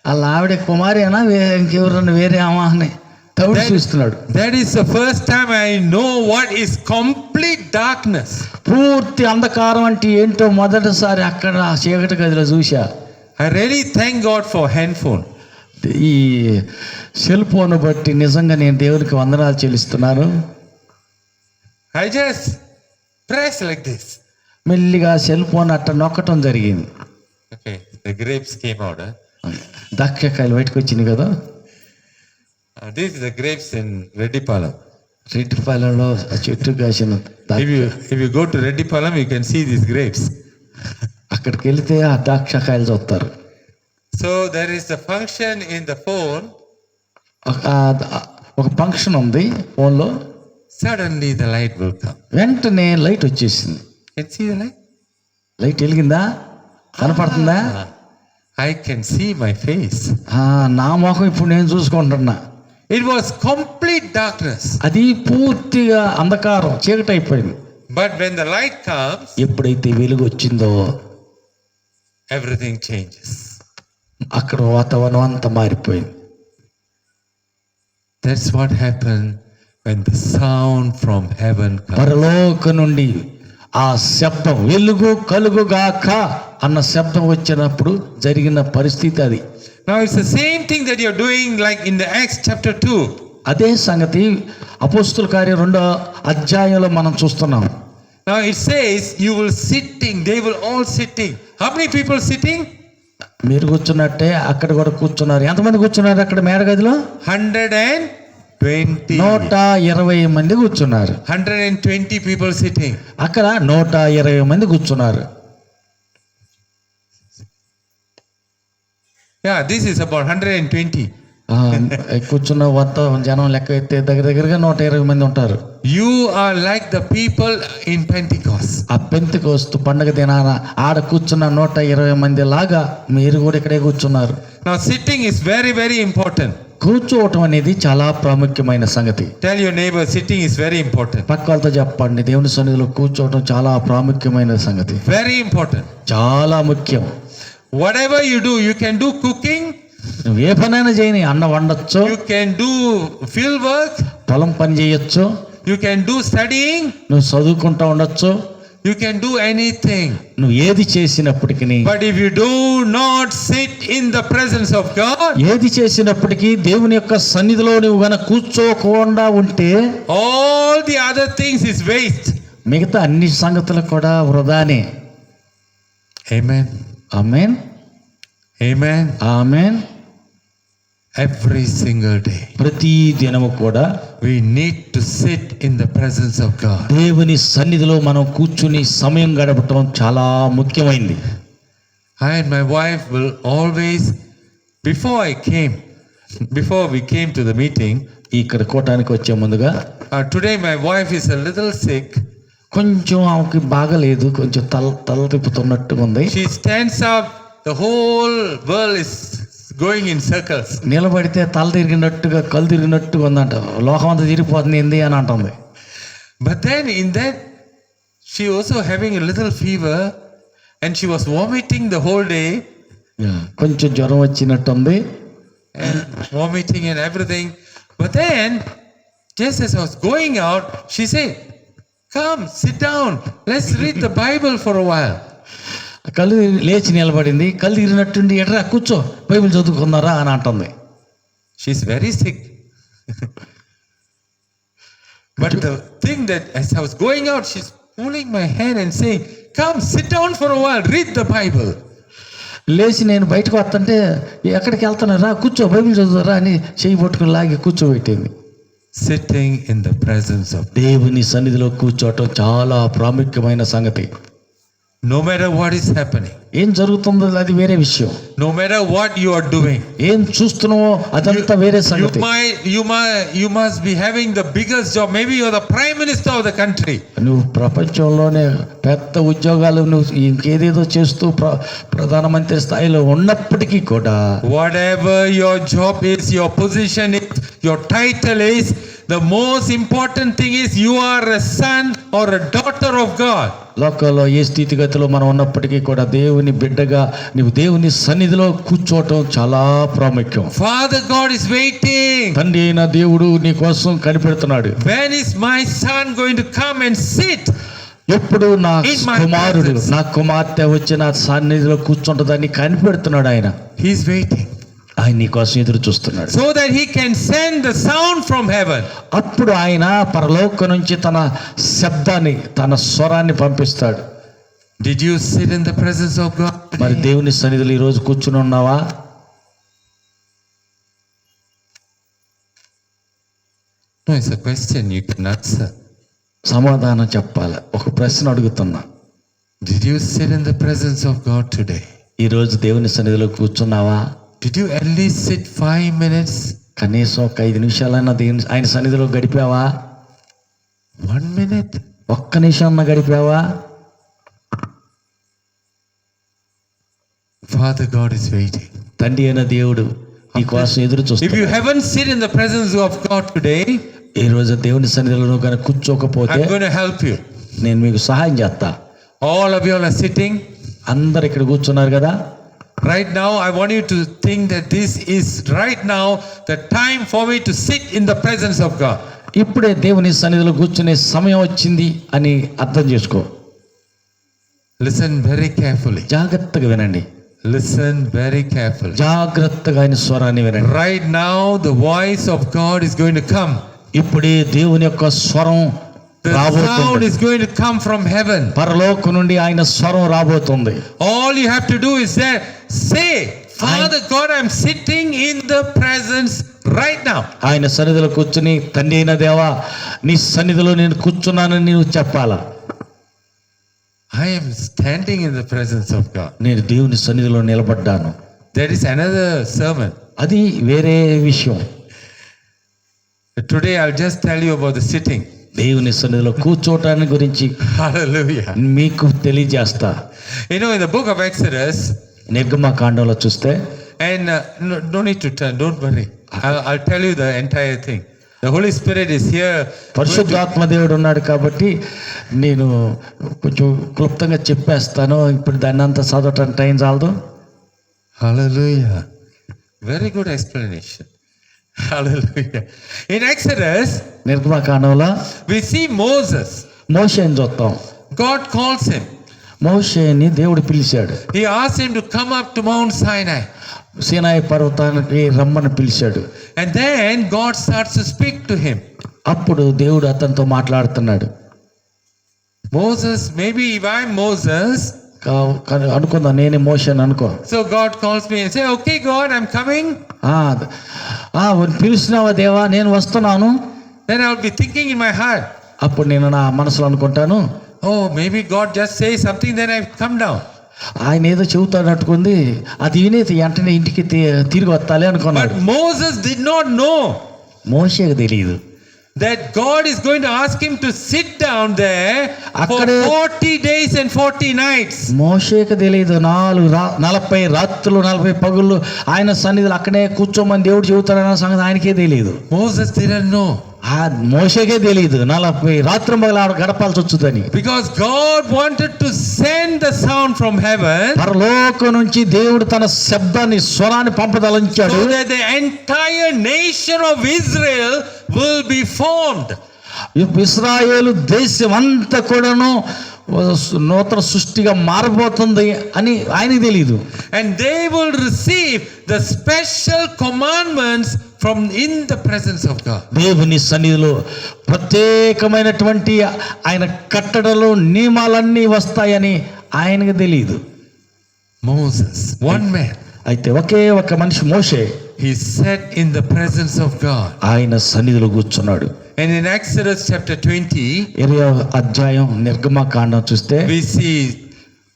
వాళ్ళ ఆవిడ కుమారి అయినా ఇంకెవరన్నా వేరే అమ్మా అని తవిడి చూస్తున్నాడు. That is the first time I know what is complete darkness. పూర్తి అంధకారం అంటే ఏంటో మొదటిసారి అక్కడ చీకటి గదిలో చూసా. I really thank God for handphone. ఈ సెల్ ఫోన్ బట్టి నిజంగా నేను దేవునికి వందనాలు చెల్లిస్తున్నాను. I just press like this. మెల్లిగా సెల్ ఫోన్ అట్ట నొక్కటం జరిగింది. Okay, the grapes came out. దాక్షకాయలు బయటకు వచ్చింది కదా. This is the grapes in Reddipalam. రెడ్డిపాలెంలో చెట్టు కాసిన. If you go to Reddipalam, you can see these grapes. అక్కడికి వెళితే ఆ దాక్షకాయలు చూస్తారు. So there is a function in the phone. ఒక ఫంక్షన్ ఉంది ఫోన్లో. Suddenly the light will come. వెంటనే లైట్ వచ్చేసింది. Can see the light? Light వెలిగిందా? కనపడుతుందా? I can see my face. నా మొహం ఇప్పుడు నేను చూసుకుంటున్నా. It was complete darkness. అది పూర్తిగా అంధకారం, చీకటి అయిపోయింది. But when the light comes, ఎప్పుడైతే వెలుగు వచ్చిందో everything changes. అక్కడ వాతావరణం అంతా మారిపోయింది. That's what happened when the sound from heaven comes. పరలోక నుండి ఆ శబ్దం వెలుగు కలుగుగాక అన్న శబ్దం వచ్చినప్పుడు జరిగిన పరిస్థితి అది. Now it's the same thing that you're doing like in the Acts chapter 2. అదే సంగతి అపోస్తుల కార్యం 2వ అధ్యాయంలో మనం చూస్తున్నాం. Now it says you will sitting, they will all sitting. How many people sitting? మీరు కూర్చున్నట్టే అక్కడ కూడా కూర్చున్నారు. ఎంతమంది కూర్చున్నారు అక్కడ మేడగదిలో? 120. 120 మంది కూర్చున్నారు. 120 people sitting. అక్కడ 120 మంది కూర్చున్నారు. Yeah, this is about 120. కూర్చున్న వద్ద జనం లెక్క అయితే దగ్గరగా 120 మంది ఉంటారు. You are like the people in Pentecost. ఆ పెంతెకోస్తు పండుగ దినాన ఆడ కూర్చున్న 120 మంది లాగా మీరు కూడా ఇక్కడే కూర్చున్నారు. Now sitting is very, very important. కూర్చోవటం అనేది చాలా ప్రాముఖ్యమైన సంగతి. Tell your neighbor, sitting is very important. పక్క వాళ్ళతో చెప్పండి, దేవుని సన్నిధిలో కూర్చోవటం చాలా ప్రాముఖ్యమైన సంగతి. Very important. చాలా ముఖ్యం. Whatever you do, you can do cooking. నువ్వు ఏ పనైనా చేయని, అన్న వండొచ్చు, You can do field work. పొలం పని చేయొచ్చు, You can do studying. నువ్వు చదువుకుంటా ఉండొచ్చు, You can do anything. నువ్వు ఏది చేసినప్పటికీ, But if you do not sit in the presence of God, ఏది చేసినప్పటికీ దేవుని యొక్క సన్నిధిలో నువ్వు గన కూర్చోకుండా ఉంటే all the other things is waste. మిగతా అన్ని సంగతులు కూడా వృధానే. Amen. ఆమేన్, Amen. ఆమేన్. Every single day, ప్రతి దినము కూడా we need to sit in the presence of God. దేవుని సన్నిధిలో మనం కూర్చుని సమయం గడపటం చాలా ముఖ్యమైనది. I and my wife will always, before we came to the meeting, ఇక్కడ కూటానికి వచ్చే ముందుగా today my wife is a little sick. కొంచెం ఆమెకి బాగలేదు, కొంచెం తల తిప్పుతున్నట్టుగా ఉంది. She stands up, the whole world is going in circles. నిలబడితే తల తిరిగినట్టుగా కళ్ళు తిరిగినట్టుగా ఉందంట. లోకం అంతా తిరిగిపోతుంది ఏంది అని అంటుంది. But then in that, she also having a little fever and she was vomiting the whole day. కొంచెం జ్వరం వచ్చినట్టుంది, And vomiting and everything. But then, just as I was going out, she said, come, sit down. Let's read the Bible for a while. కళ్ళు లేచి నిలబడింది, కళ్ళు తిరిగినట్టుండి ఎట్రా కూర్చో Bible చదువుకున్నారా అని అంటుంది. She's very sick. But the thing that as I was going out, she's pulling my hand and saying, "Come, sit down for a while, read the Bible." లేచి నేను బయటకు వస్తుంటే ఎక్కడికి వెళ్తున్నా, రా కూర్చో బైబిల్ చదువురా అని చెయ్యి పట్టుకుని లాగి కూర్చోబెట్టింది. Sitting in the presence of దేవుని సన్నిధిలో కూర్చోవటం చాలా ప్రాముఖ్యమైన సంగతి. no matter what is happening, ఏం జరుగుతుందో అది వేరే విషయం, no matter what you are doing, ఏం చూస్తున్నావో అదంతా వేరే సంగతి. you must be having the biggest job. Maybe you are the prime minister of the country. నువ్వు ప్రపంచంలోనే పెద్ద ఉద్యోగాలు నువ్వు ఇంకేదేదో చేస్తూ ప్రధానమంత్రి స్థాయిలో ఉన్నప్పటికీ కూడా, Whatever your job is, your position is, your title is, the most important thing is you are a son or a daughter of God. లోకంలో ఏ స్థితిగతిలో మనం ఉన్నప్పటికీ కూడా దేవుని బిడ్డగా నీవు దేవుని సన్నిధిలో కూర్చోవటం చాలా ప్రాముఖ్యం. Father God is waiting. తండ్రి అయిన దేవుడు నీ కోసం కనిపెడుతున్నాడు. When is my son going to come and sit? ఎప్పుడు నా కుమారుడు నా కుమార్తె వచ్చి నా సన్నిధిలో కూర్చుంటుందని కనిపెడుతున్నాడు ఆయన. He is waiting. ఆయన నీ కోసం ఎదురు చూస్తున్నాడు. So that he can send the sound from heaven. అప్పుడు ఆయన పరలోకం నుంచి తన శబ్దాన్ని, తన స్వరాన్ని పంపిస్తాడు. Did you sit in the presence of God? మరి దేవుని సన్నిధిలో ఈ రోజు కూర్చుని ఉన్నావా? No, it's a question you can answer. సమాధానం చెప్పాలి. ఒక ప్రశ్న అడుగుతున్నా. Did you sit in the presence of God today? ఈ రోజు దేవుని సన్నిధిలో కూర్చున్నావా? Did you at least sit 5 minutes? కనీసం ఒక 5 నిమిషాలైనా ఆయన సన్నిధిలో గడిపావా? 1 minute? ఒక్క నిమిషం అన్నా గడిపావా? Father God is waiting. తండ్రి అయిన దేవుడు నీ కోసం ఎదురు If చూస్తున్నాడు. you haven't sit in the presence of God today, ఈ రోజు దేవుని సన్నిధిలో నువ్వు కనుక కూర్చోకపోతే I'm going to help you. నేను మీకు సహాయం చేస్తా. All of you all are sitting. అందరు ఇక్కడ కూర్చున్నారు కదా. Right now, I want you to think that this is right now the time for me to sit in the presence of God. ఇప్పుడే దేవుని సన్నిధిలో కూర్చునే సమయం వచ్చింది అని అర్థం చేసుకో. Listen very carefully. జాగ్రత్తగా వినండి. Listen very carefully. జాగ్రత్తగా ఆయన స్వరాన్ని వినండి. Right now, the voice of God is going to come. ఇప్పుడే దేవుని యొక్క స్వరం The sound రాబోతుంది. is going to come from heaven. పరలోకం నుండి ఆయన స్వరం రాబోతుంది. All you have to do is that say, Father God, I'm sitting in the presence right now. ఆయన సన్నిధిలో కూర్చుని, తండ్రి అయిన దేవా నీ సన్నిధిలో నేను కూర్చున్నానని నీవు చెప్పాలా. I am standing in the presence of God. నేను దేవుని సన్నిధిలో నిలబడ్డాను. There is another sermon. అది వేరే విషయం. Today I'll just tell you about the sitting. దేవుని సన్నిధిలో కూర్చోటాన్ని గురించి Hallelujah. మీకు తెలియజేస్తా. You know, in the book of Exodus, నిర్గమకాండంలో చూస్తే, and no need to turn, don't worry. I'll tell you the entire thing. The Holy Spirit is here. పరిశుద్ధాత్మ దేవుడు ఉన్నాడు కాబట్టి నేను కొంచెం క్లుప్తంగా చెప్పేస్తాను. ఇప్పుడు దాన్ని అంతా చదవటానికి టైం చాలదు. Hallelujah. Very good explanation. Hallelujah. In Exodus, నిర్గమకాండంలో we see Moses. మోషేని చూస్తాం. God calls him. మోషేని దేవుడు పిలిచాడు. He asked him to come up to Mount Sinai. సీనాయి పర్వతానికి రమ్మని పిలిచాడు. And then God starts to speak to him. అప్పుడు దేవుడు అతనితో మాట్లాడుతున్నాడు. Moses, maybe if I'm Moses, అనుకుందాం నేనే మోషేని అనుకో. so God calls me and say, okay God, I'm coming. పిలిచినావా దేవా, నేను వస్తున్నాను. Then I'll be thinking in my heart, అప్పుడు నేను నా మనసులో అనుకుంటాను, oh, maybe God just says something, then I come down. ఆయన ఏదో చెబుతానట్టుకుంది, అది విని వెంటనే ఇంటికి తిరిగి వస్తాలే అనుకున్నాడు. But Moses did not know మోషేకి తెలియదు that God is going to ask him to sit down there for 40 days and 40 nights. మోషేకి తెలియదు 40 రాత్రులు 40 పగుళ్ళు ఆయన సన్నిధిలో అక్కడే కూర్చోమని దేవుడు చెబుతాడన్న సంగతి ఆయనకే తెలియదు. Moses didn't know. మోషేకే తెలియదు 40 రాత్రి పగలు ఆడ గడపాల్సి వచ్చుదని. Because God wanted to send the sound from heaven. పరలోకం నుంచి దేవుడు తన శబ్దాన్ని, స్వరాన్ని పంపదలించాడు. So that the entire nation of Israel will be formed. ఇస్రాయేలు దేశం అంతా కూడాను నూతన సృష్టిగా మారబోతుంది అని ఆయనకి తెలియదు. And they will receive the special commandments from in the presence of God. దేవుని సన్నిధిలో ప్రత్యేకమైనటువంటి ఆయన కట్టడలు నియమాలన్నీ వస్తాయని ఆయనకు తెలియదు. Moses, one man, అయితే ఒకే ఒక మనిషి మోషే, he sat in the presence of God. ఆయన సన్నిధిలో కూర్చున్నాడు. And in Exodus chapter 20, 20వ అధ్యాయం నిర్గమకాండం చూస్తే we see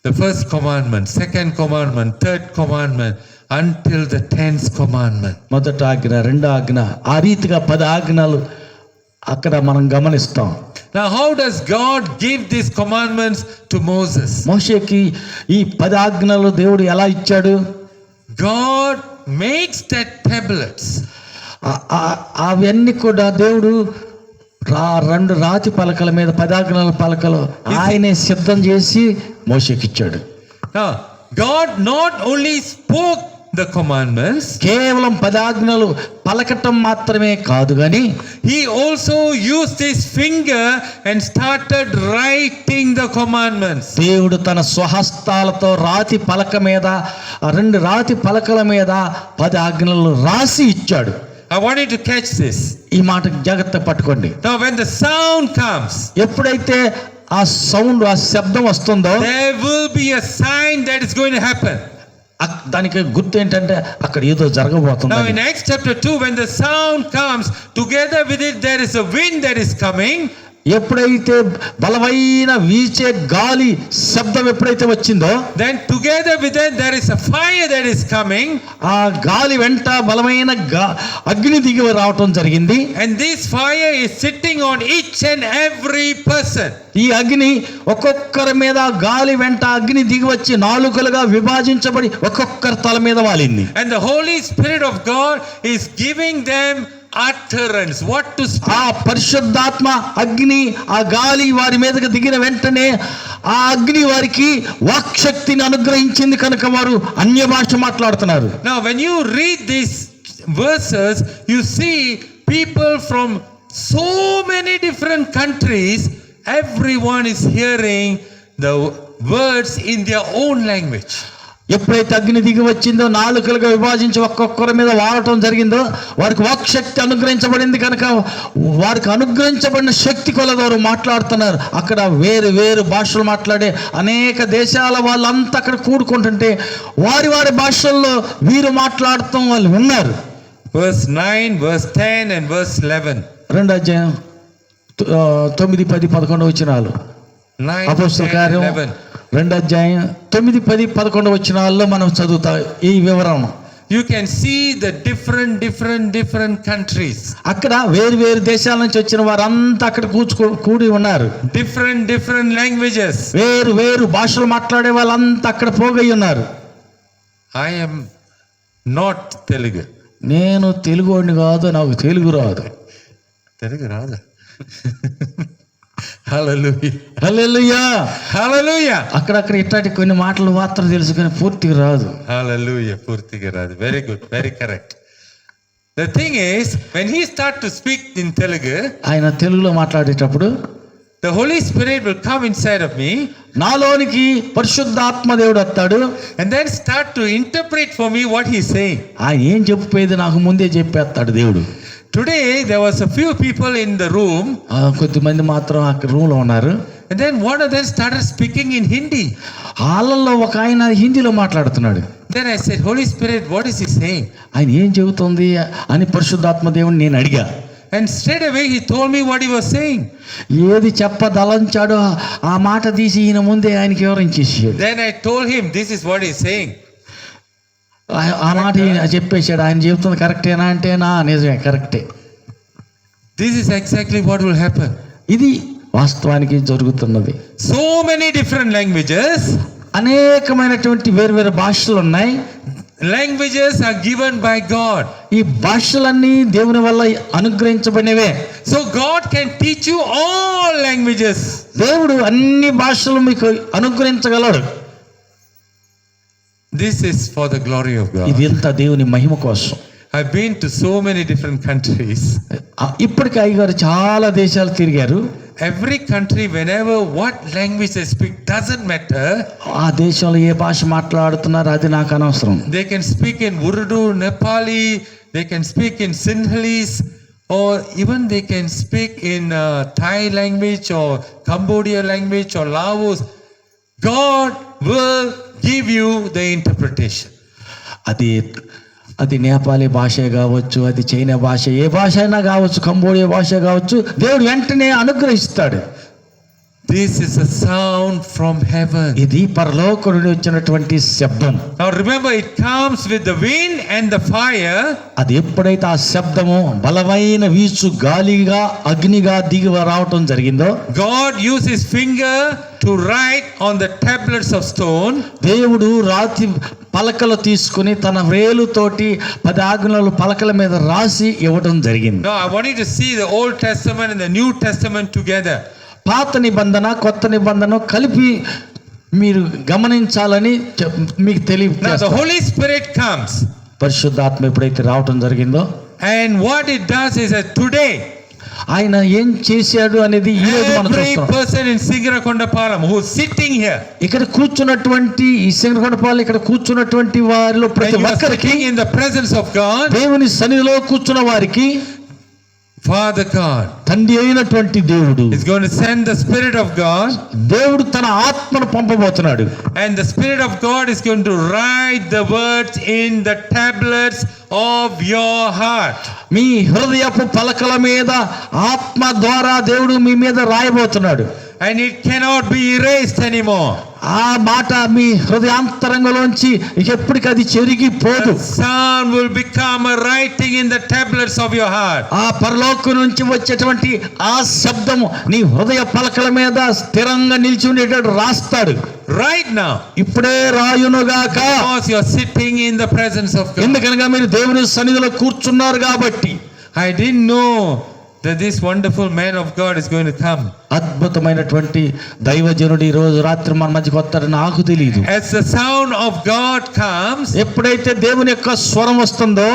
the first commandment, second commandment, third commandment, until the 10th commandment. మొదటి ఆజ్ఞ, రెండో ఆజ్ఞ, ఆ రీతిగా 10 ఆజ్ఞలు అక్కడ మనం గమనిస్తాం. Now, how does God give these commandments to Moses? మోషేకి ఈ 10 ఆజ్ఞలు దేవుడు ఎలా ఇచ్చాడు? God makes that tablets. అవన్నీ కూడా దేవుడు 2 రాతి పలకల మీద 10 ఆజ్ఞల పలకలు ఆయనే సిద్ధం చేసి మోషేకి ఇచ్చాడు. Now, God not only spoke the commandments, కేవలం 10 ఆజ్ఞలు పలకటం మాత్రమే కాదు కానీ he also used his finger and started writing the commandments. దేవుడు తన స్వహస్తాలతో రాతి పలక మీద 2 రాతి పలకల మీద 10 ఆజ్ఞలు రాసి ఇచ్చాడు. I want you to catch this. ఈ మాట జాగ్రత్త పట్టుకోండి. Now, when the sound comes, ఎప్పుడైతే ఆ సౌండ్, ఆ శబ్దం వస్తుందో there will be a sign that is going to happen. దానికి గుర్తు ఏంటంటే అక్కడ ఏదో జరగబోతుంది. Now, in Acts chapter 2, when the sound comes, together with it there is a wind that is coming. ఎప్పుడైతే బలమైన వీచే గాలి శబ్దం ఎప్పుడైతే వచ్చిందో, then together with it there is a fire that is coming. ఆ గాలి వెంట బలమైన అగ్ని దిగి రావటం జరిగింది. And this fire is sitting on each and every person. ఈ అగ్ని ఒక్కొక్కరి మీద, గాలి వెంట అగ్ని దిగి వచ్చి 4 విభజించబడి ఒక్కొక్కరి తల మీద వాలింది. And the Holy Spirit of God is giving them utterance, what to speak. ఆ పరిశుద్ధాత్మ అగ్ని, ఆ గాలి వారి మీదకి దిగిన వెంటనే ఆ అగ్ని వారికి వాక్శక్తిని అనుగ్రహించింది కనుక వారు అన్య భాష మాట్లాడుతున్నారు. Now, when you read these verses, you see people from so many different countries, everyone is hearing the words in their own language. ఎప్పుడైతే అగ్ని దిగి వచ్చిందో, 4 విభజించి ఒక్కొక్కరి మీద వాడటం జరిగిందో, వారికి వాక్శక్తి అనుగ్రహించబడింది కనుక వారికి అనుగ్రహించబడిన శక్తి కొలదవారు మాట్లాడుతున్నారు. అక్కడ వేరు వేరు భాషలు మాట్లాడే అనేక దేశాల వాళ్ళంతా అక్కడ కూడుకుంటుంటే వారి వారి భాషల్లో వీరు మాట్లాడటం వాళ్ళు విన్నారు. Verse 9, verse 10 and verse 11. 2 అధ్యాయం 9, 10, 11 వచనాలు. 9, అపోస్తల 10, కార్యం 11. 2 అధ్యాయం 9, 10, 11 వచనాల్లో మనం చదువుతాం ఈ వివరణ. You can see the different countries. అక్కడ వేరు వేరు దేశాల నుంచి వచ్చిన వారంతా అక్కడ కూడి ఉన్నారు. Different languages. వేరు వేరు భాషలు మాట్లాడే వాళ్ళంతా అక్కడ పోగై ఉన్నారు. I am not Telugu. నేను తెలుగు వాడిని కాదు, నాకు తెలుగు రాదు. Telugu రాదా? Hallelujah. హల్లెలూయా. Hallelujah. అక్కడక్కడ ఇట్లాంటి కొన్ని మాటలు మాత్రం తెలుసు కానీ పూర్తిగా రాదు. Hallelujah. పూర్తిగా రాదు. Very good. Very correct. The thing is, when he start to speak in Telugu, ఆయన తెలుగులో మాట్లాడేటప్పుడు the Holy Spirit will come inside of me నాలోనికి పరిశుద్ధాత్మ దేవుడు వస్తాడు. and then start to interpret for me what he's saying. ఆయన ఏం చెప్పేది నాకు ముందే చెప్పేస్తాడు దేవుడు. Today there was a few people in the room, కొద్దిమంది మాత్రం అక్కడ రూమ్ లో ఉన్నారు. and then one of them started speaking in Hindi. వాళ్ళల్లో ఒక ఆయన హిందీలో మాట్లాడుతున్నాడు. Then I said, Holy Spirit, what is he saying? ఆయన ఏం చెబుతుంది అని పరిశుద్ధాత్మ దేవుని నేను అడిగా. And straight away he told me what he was saying. ఏది చెప్పదలంచాడో ఆ మాట తీసి ఈయన ముందే ఆయనకి వివరించేసాడు. Then I told him, this is what he's saying. ఆ మాట చెప్పేశాడు. ఆయన చెబుతుంది కరెక్టేనా అంటే నా నిజమే, కరెక్టే. This is exactly what will happen. ఇది వాస్తవానికి జరుగుతున్నది. So many different languages. అనేకమైనటువంటి వేరు వేరు భాషలు ఉన్నాయి. Languages are given by God. ఈ భాషలన్నీ దేవుని వల్ల అనుగ్రహించబడినవే. So God can teach you all languages. దేవుడు అన్ని భాషలు మీకు అనుగ్రహించగలడు. This is for the glory of God. ఇది ఎంత దేవుని మహిమ కోసం. I've been to so many different countries. ఇప్పటికి అయ్యగారు చాలా దేశాలు తిరిగారు. every country, whenever what language they speak doesn't matter. ఆ దేశంలో ఏ భాష మాట్లాడుతున్నారో అది నాకు అనవసరం. They can speak in Urdu, Nepali, they can speak in Sinhalese, or even they can speak in Thai language or Cambodia language or Laos. God will give you the interpretation. అది నేపాలీ భాషే కావచ్చు, అది చైనా భాష, ఏ భాష అయినా కావచ్చు, Cambodia భాష కావచ్చు, దేవుడు వెంటనే అనుగ్రహిస్తాడు. This is a sound from heaven. ఇది పరలోకం నుండి వచ్చినటువంటి శబ్దం. Now remember, it comes with the wind and the fire. అది ఎప్పుడైతే ఆ శబ్దము బలమైన వీచు గాలిగా అగ్నిగా దిగి రావటం జరిగిందో, God used his finger to write on the tablets of stone. దేవుడు రాతి పలకలు తీసుకుని తన వేలుతోటి 10 ఆజ్ఞలు పలకల మీద రాసి ఇవ్వడం జరిగింది. Now I want you to see the Old Testament and the New Testament together. పాత నిబంధన కొత్త నిబంధన కలిపి మీరు గమనించాలని మీకు Now the Holy Spirit comes, పరిశుద్ధాత్మ ఎప్పుడైతే రావటం జరిగిందో, and what it does is that today ఆయన ఏం చేశాడు అనేది ఈ రోజు మనం every చూస్తాం. person in Singarakondapalam who is sitting here, ఇక్కడ కూర్చున్నటువంటి ఈ సింగరకొండపాలెం ఇక్కడ కూర్చున్నటువంటి వారిలో and ప్రతి you are ఒక్కరికి, sitting in the presence of God, దేవుని సన్నిధిలో కూర్చున్న వారికి Father God తండ్రి అయినటువంటి దేవుడు is going to send the Spirit of God, దేవుడు తన ఆత్మను పంపబోతున్నాడు. and the Spirit of God is going to write the words in the tablets of your heart. మీ హృదయపు పలకల మీద ఆత్మ ద్వారా దేవుడు మీ మీద రాయబోతున్నాడు. And it cannot be erased anymore. ఆ మాట మీ హృదయాంతరంగంలోంచి ఎప్పటికీ అది చెరిగిపోదు. The sound will become a writing in the tablets of your heart. ఆ పరలోకం నుంచి వచ్చేటువంటి ఆ శబ్దము నీ హృదయ పలకల మీద స్థిరంగా నిలిచి ఉండేటట్టు రాస్తాడు. Right now. ఇప్పుడే రాయునుగాక. Because you are sitting in the presence of God. ఎందుకనగా మీరు దేవుని సన్నిధిలో కూర్చున్నారు కాబట్టి. I didn't know that this wonderful man of God is going to come. అద్భుతమైనటువంటి దైవజనుడు ఈ రోజు రాత్రి మన మధ్యకి వస్తాడని నాకు తెలియదు. As the sound of God comes, ఎప్పుడైతే దేవుని యొక్క స్వరం వస్తుందో,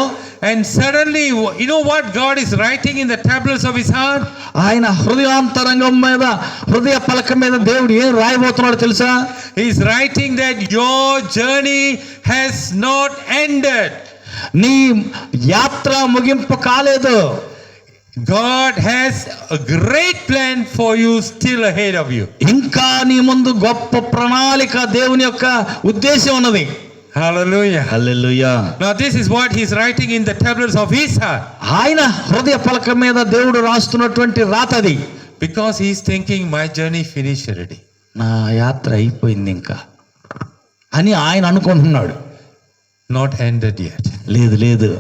and suddenly, you know what God is writing in the tablets of his heart? ఆయన హృదయాంతరంగం మీద హృదయ పలక మీద దేవుడు ఏం రాయబోతున్నాడో తెలుసా? He is writing that your journey has not ended. నీ యాత్ర ముగింపు కాలేదు. God has a great plan for you still ahead of you. ఇంకా నీ ముందు గొప్ప ప్రణాళిక దేవుని యొక్క ఉద్దేశం ఉన్నది. Hallelujah. Hallelujah. Now this is what he's writing in the tablets of his heart. ఆయన హృదయ పలక మీద దేవుడు రాస్తున్నటువంటి రాతది. Because he's thinking my journey finished already. నా యాత్ర అయిపోయింది ఇంకా అని ఆయన అనుకుంటున్నాడు. Not ended yet. లేదు,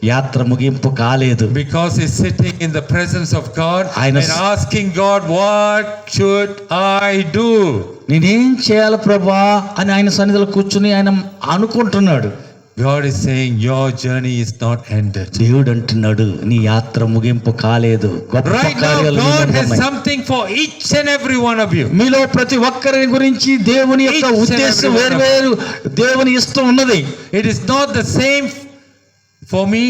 యాత్ర ముగింపు కాలేదు. Because he's sitting in the presence of God ఆయన and asking God, what should I do? నేనేం చేయాలి ప్రభా అని ఆయన సన్నిధిలో కూర్చుని ఆయన అనుకుంటున్నాడు. God is saying your journey is not ended. దేవుడు అంటున్నాడు నీ యాత్ర ముగింపు కాలేదు. గొప్ప Right now కార్యాలు నీ God ముందు has ఉన్నాయి. something for each and every one of you. మీలో ప్రతి ఒక్కరి గురించి దేవుని యొక్క Each and ఉద్దేశం every one of వేరు దేవుని ఇష్టం ఉన్నది. It is not the same for me.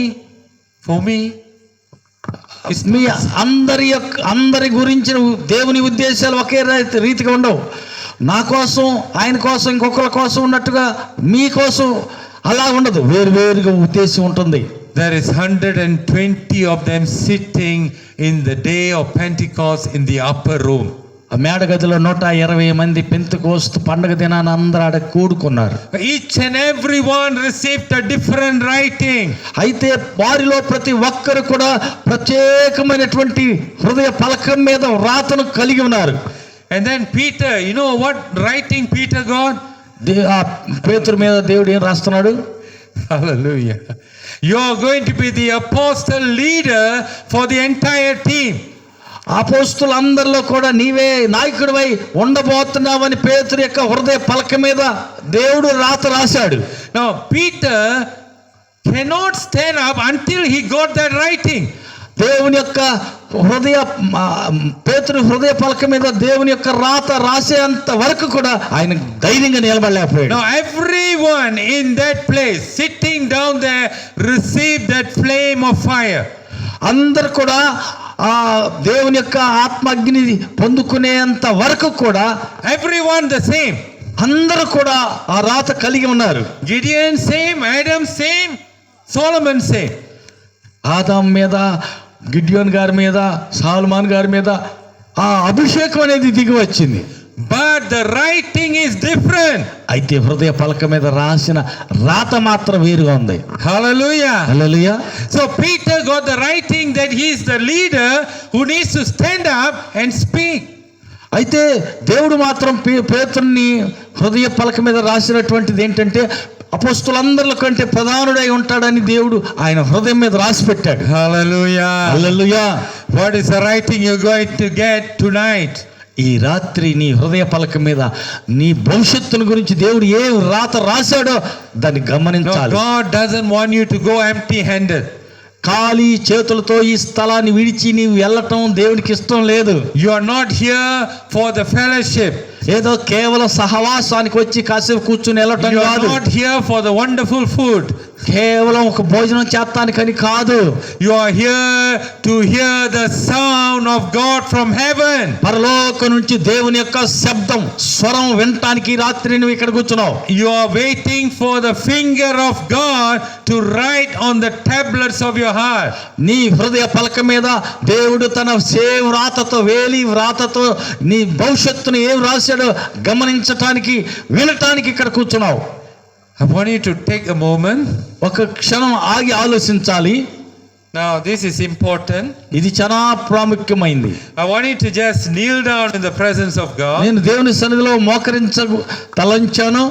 మీ అందరి గురించిన దేవుని ఉద్దేశాలు ఒకే రీతిగా ఉండవు. నా కోసం, ఆయన కోసం, ఇంకొకరి కోసం ఉన్నట్టుగా మీ కోసం అలా ఉండదు. వేరుగా ఉద్దేశం ఉంటుంది. There is 120 of them sitting in the day of Pentecost in the upper room. ఆ మేడగదిలో 120 మంది పెంతెకోస్తు పండుగ దినాన అందరూ ఆడ కూడుకున్నారు. Each and every one received a different writing. అయితే వారిలో ప్రతి ఒక్కరు కూడా ప్రత్యేకమైనటువంటి హృదయ పలకం మీద రాతను కలిగి ఉన్నారు. And then Peter, you know what writing Peter got? ఆ పేతురు మీద దేవుడు ఏం రాస్తున్నాడు? Hallelujah. You are going to be the apostle leader for the entire team. అపోస్తులందరిలో కూడా నీవే నాయకుడివై ఉండబోతున్నావని పేతురు యొక్క హృదయ పలక మీద దేవుడు రాత రాశాడు. Now Peter cannot stand up until he got that writing. దేవుని యొక్క పేతురు హృదయ పలక మీద దేవుని యొక్క రాత రాసేంత వరకు కూడా ఆయన ధైర్యంగా నిలబడలేకపోయాడు. Now everyone in that place sitting down there received that flame of fire. అందరు కూడా ఆ దేవుని యొక్క ఆత్మగ్ని పొందుకునేంత వరకు కూడా everyone the same. అందరూ కూడా ఆ రాత కలిగి ఉన్నారు. Gideon same, Adam same, Solomon same. Adam మీద, గిడ్యోన్ గారి మీద, సాల్మాన్ గారి మీద ఆ అభిషేకం అనేది దిగి వచ్చింది. But the writing is different. అయితే హృదయ పలక మీద రాసిన రాత మాత్రం వేరుగా ఉంది. Hallelujah. Hallelujah. So Peter got the writing that he is the leader who needs to stand up and speak. అయితే దేవుడు మాత్రం పేతురుని హృదయ పలక మీద రాసినటువంటిది ఏంటంటే అపోస్తులందరిలో కంటే ప్రధానుడై ఉంటాడని దేవుడు ఆయన హృదయం మీద రాసి పెట్టాడు. Hallelujah. Hallelujah. What is the writing you're going to get tonight? ఈ రాత్రి నీ హృదయ పలక మీద నీ భవిష్యత్తును గురించి దేవుడు ఏ రాత రాశాడో దాన్ని No, గమనించాలి. God doesn't want you to go empty-handed. ఖాళీ చేతులతో ఈ స్థలాన్ని విడిచి నీవు వెళ్ళటం దేవునికి ఇష్టం లేదు. You are not here for the fellowship. ఏదో కేవలం సహవాసానికి వచ్చి కాసేపు కూర్చుని వెళ్ళటం You are కాదు. not here for the wonderful food. కేవలం ఒక భోజనం చేస్తానికని కాదు. You are here to hear the sound of God from heaven. పరలోకం నుంచి దేవుని యొక్క శబ్దం స్వరం వినటానికి ఈ రాత్రి నువ్వు ఇక్కడ కూర్చున్నావు. You are waiting for the finger of God to write on the tablets of your heart. నీ హృదయ పలక మీద దేవుడు తన సేవ్ రాతతో వేలి వ్రాతతో నీ భవిష్యత్తును ఏం రాశాడో గమనించటానికి వినటానికి ఇక్కడ కూర్చున్నావు. I want you to take a moment. ఒక క్షణం ఆగి ఆలోచించాలి. Now this is important. ఇది చాలా ప్రాముఖ్యమైంది. I want you to just kneel down in the presence of God, నేను దేవుని సన్నిధిలో తలంచాను.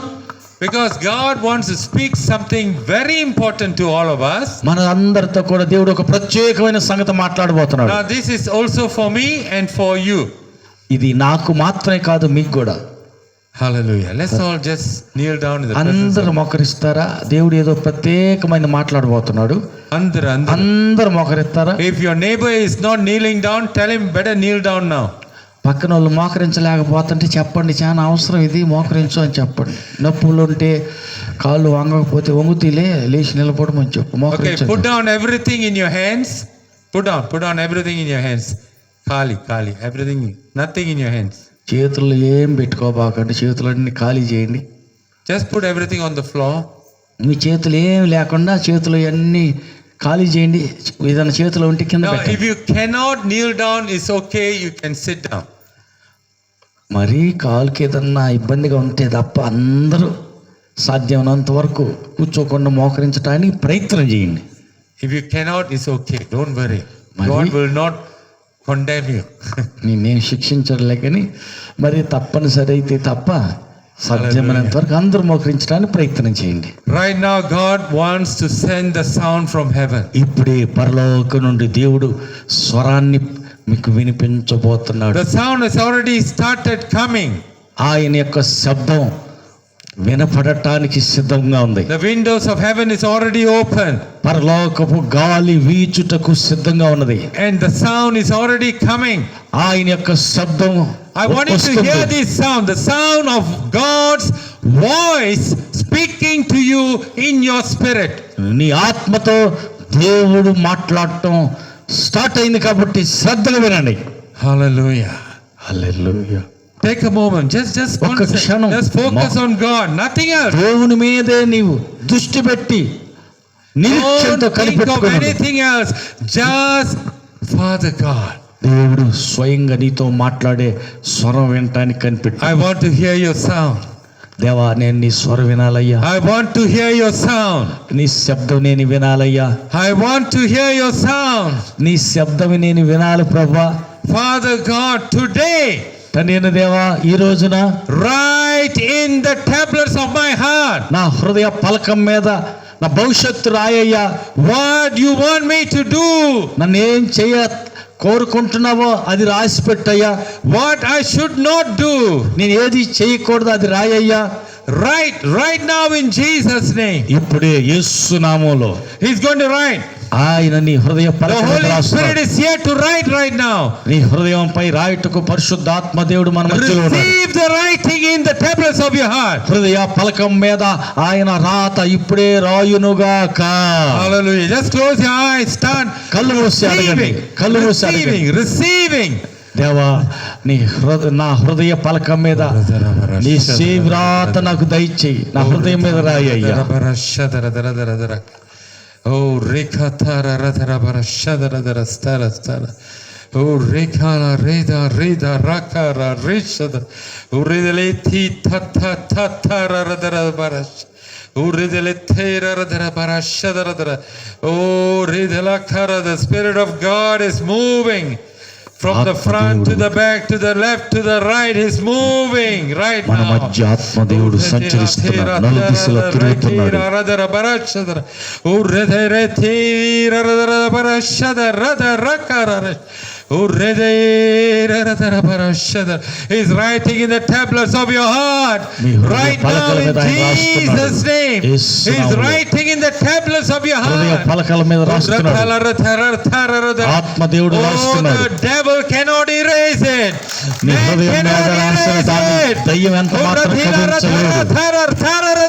because God wants to speak something very important to all of us. మన అందరితో కూడా దేవుడు ఒక ప్రత్యేకమైన సంగతి మాట్లాడబోతున్నాడు. Now this is also for me and for you. ఇది నాకు మాత్రమే కాదు, మీకు కూడా. Hallelujah. Let's all just kneel down in the presence అందరు of మోకరిస్తారా? దేవుడు ఏదో ప్రత్యేకమైన మాట్లాడబోతున్నాడు. అందరు మోకరిస్తారా? If your neighbor is not kneeling down, tell him better kneel down now. పక్కన వాళ్ళు మోకరించలేకపోతుంటే చెప్పండి, చాలా అవసరం ఇది, మోకరించు అని చెప్పండి. నొప్పులు ఉంటే కాళ్ళు వంగకపోతే వంగుతీలే లేచి నిలబడమని చెప్పు. Okay, మోకరించు. put down everything in your hands. Put down everything in your hands. Kali, everything, nothing in your hands. చేతులు ఏం పెట్టుకోబాకండి, చేతులన్నీ ఖాళీ చేయండి. Just put everything on the floor. మీ చేతులు ఏం లేకుండా చేతులు అన్నీ ఖాళీ చేయండి. ఏదైనా చేతులు ఉంటే కింద Now, పెట్టండి. if you cannot kneel down, it's okay. You can sit down. మరీ కాలుకి ఏదన్నా ఇబ్బందిగా ఉంటే తప్ప అందరూ సాధ్యమైనంత వరకు కూర్చోకుండా మోకరించడానికి ప్రయత్నం చేయండి. If you cannot, it's okay. Don't worry. God will not condemn you. నేను శిక్షించడలే, కానీ మరి తప్పనిసరి అయితే తప్ప సాధ్యమైనంత వరకు అందరూ మోకరించడానికి ప్రయత్నం చేయండి. Right now, God wants to send the sound from heaven. ఇప్పుడే పరలోకం నుండి దేవుడు స్వరాన్ని మీకు వినిపించబోతున్నాడు. The sound has already started coming. ఆయన యొక్క శబ్దం వినపడటానికి సిద్ధంగా ఉంది. The windows of heaven is already open. పరలోకపు గాలి వీచుటకు సిద్ధంగా ఉన్నది. And the sound is already coming. ఆయన యొక్క శబ్దం I want you to hear this sound, the sound of God's voice speaking to you in your spirit. నీ ఆత్మతో దేవుడు మాట్లాడటం స్టార్ట్ అయింది కాబట్టి శ్రద్ధగా వినండి. Hallelujah. Hallelujah. Take a moment. Just క్షణం. just focus on God, nothing else. దేవుని మీదే నీవు దృష్టి పెట్టి నిరీక్షణతో Don't think of కనిపెట్టుకున్నాడు. anything else. Just Father God, దేవుడు స్వయంగా నీతో మాట్లాడే స్వరం వినటానికి కనిపెట్టు. I want to hear your sound. దేవా, నేను నీ స్వరం వినాలయ్యా. I want to hear your sound. నీ శబ్దం నేను వినాలయ్యా. I want to hear your sound. నీ శబ్దం నేను వినాలి ప్రభా. Father God, today తండ్రి దేవా, ఈ రోజున write in the tablets of my heart నా హృదయ పలకం మీద నా భవిష్యత్తు రాయ్యా. what you want me to do, నన్ను ఏం కోరుకుంటున్నావో అది రాసి పెట్టయ్యా. what I should not do. నేను ఏది చేయకూడదు అది రాయ్యా. right now in Jesus' name. ఇప్పుడే యేసు నామములో He's going to write. ఆయన నీ హృదయ The పలక మీద Holy రాస్తున్నాడు. Spirit is here to write right now. నీ హృదయంపై రాయుటకు పరిశుద్ధాత్మ దేవుడు మన మధ్యలో ఉన్నాడు. Receive the writing in the tablets of your heart. హృదయ పలకం మీద ఆయన రాత ఇప్పుడే రాయునుగాక. Hallelujah. Just close your eyes. Start కళ్ళు మూసి అడగండి. కళ్ళు మూసి అడగండి. receiving. దేవా నా హృదయ పలకం మీద నీ సేవ్రాత నాకు దయచేయి. నా హృదయం మీద రాయి అయ్యా. Oh, rekatara radara barashadara dara stara stara. Oh, rekala reda reda rakara rishada. Oh, redele ti ta ta ta ta radara barash. Oh, redele tera radara barashadara radara. Oh, redela kara. The Spirit of God is moving. From the front to the back, to the left, to the right, He's moving right మన now. మధ్య ఆత్మ దేవుడు సంచరిస్తున్నాడు. నలుదిశలో తిరుగుతున్నాడు. He's writing in the tablets of your heart right now in Jesus' name. He's writing in the tablets of your హృదయ heart. పలకల మీద రాస్తున్నాడు. ఆత్మ దేవుడు Oh, రాస్తున్నాడు. the devil cannot erase it. నీ Man హృదయం మీద cannot రాసిన erase దాన్ని it. దయ్యం ఎంత మాత్రం కదిలించలేదు.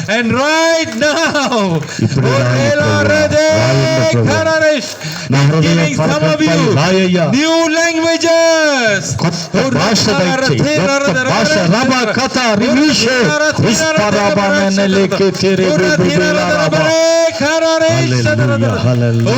And right now, నా హృదయ giving some of పలకపై you రాయ్యా. new languages. కొత్త భాష దయచేయి. కొత్త భాష రబా కథ రిమిషే విస్పరాబా మెనలేకే తెరే బిబిలా రబా. హల్లెలూయా హల్లెలూయా.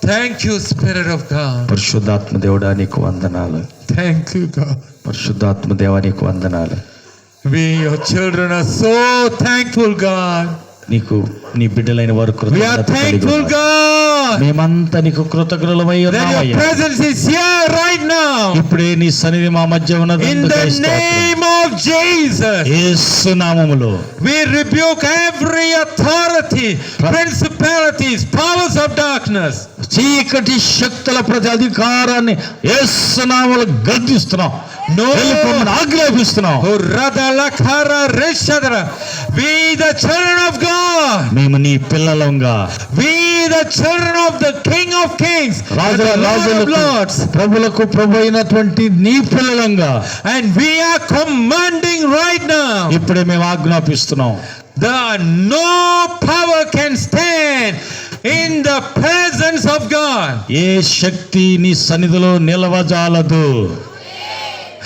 Thank you, Spirit of God. పరిశుద్ధాత్మ దేవుడా నీకు వందనాలు. Thank you, God. పరిశుద్ధాత్మ దేవా నీకు వందనాలు. We, your children, are so thankful, God. నీకు నీ బిడ్డలైన వారు We are కృతజ్ఞత కలిగి thankful, ఉన్నారు. God, మేమంతా నీకు కృతజ్ఞులమై that your ఉన్నామయ్యా. presence is here right now. ఇప్పుడే నీ సన్నిధి మా మధ్య In ఉన్నదందుకై the స్తోత్రం. name of Jesus, యేసు నామములో we rebuke every authority, principalities, powers of darkness. చీకటి శక్తుల ప్రతి అధికారాన్ని యేసు నామములో గద్దిస్తున్నాం. వెళ్ళిపోమని ఆజ్ఞాపిస్తున్నాం. We, the children of God, మేము నీ పిల్లలంగా, we, the children of the King of Kings, and రాజుల the Lord of రాజులకు Lords, ప్రభులకు ప్రభు అయినటువంటి నీ పిల్లలంగా and we are commanding right now ఇప్పుడే మేము ఆజ్ఞాపిస్తున్నాం. that no power can stand in the presence of God. ఏ శక్తి నీ సన్నిధిలో నిలవజాలదు.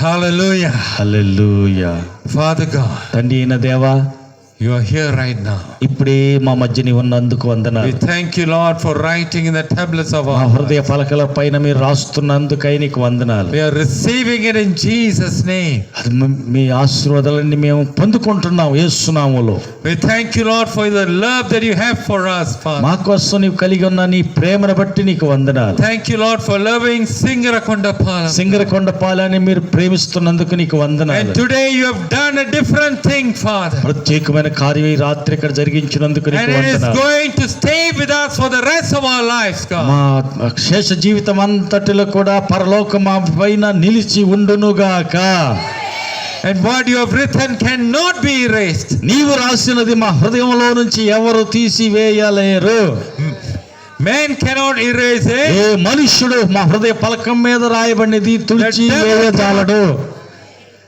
Hallelujah. హల్లెలూయా. Father God, తండ్రి అయిన దేవా, you are here right now. ఇప్పుడే మా మధ్య నీ ఉన్నందుకు We వందనాలు. thank you, Lord, for writing in the tablets of మా our హృదయ hearts. పలకల పైన మీరు రాస్తున్నందుకై నీకు వందనాలు. We are receiving it in Jesus' name. అది మీ ఆశీర్వాదాలన్నీ మేము పొందుకుంటున్నాం యేసునామములో. We thank you, Lord, for the love that you have for us, Father. మా కోసం నీవు కలిగి ఉన్న నీ ప్రేమను బట్టి నీకు వందనాలు. Thank you, Lord, for loving Singarakondapalam. సింగరకొండపాలని మీరు ప్రేమిస్తున్నందుకు నీకు And వందనాలు. today you have done a different thing, Father. ప్రత్యేకమైన కార్యం ఈ రాత్రి ఇక్కడ జరిగించినందుకు And నీకు it is వందనాలు. going to stay with us for the rest of our lives, God. మా శేష జీవితం అంతటిలో కూడా పరలోకం మా పైన నిలిచి ఉండునుగాక. And what you have written cannot be erased. నీవు రాసినది మా హృదయంలో నుంచి ఎవరు తీసివేయలేరు. Man cannot erase A it. మనుష్యుడు మా హృదయ పలకం మీద రాయబడినది తుడిచి వేయజాలడు.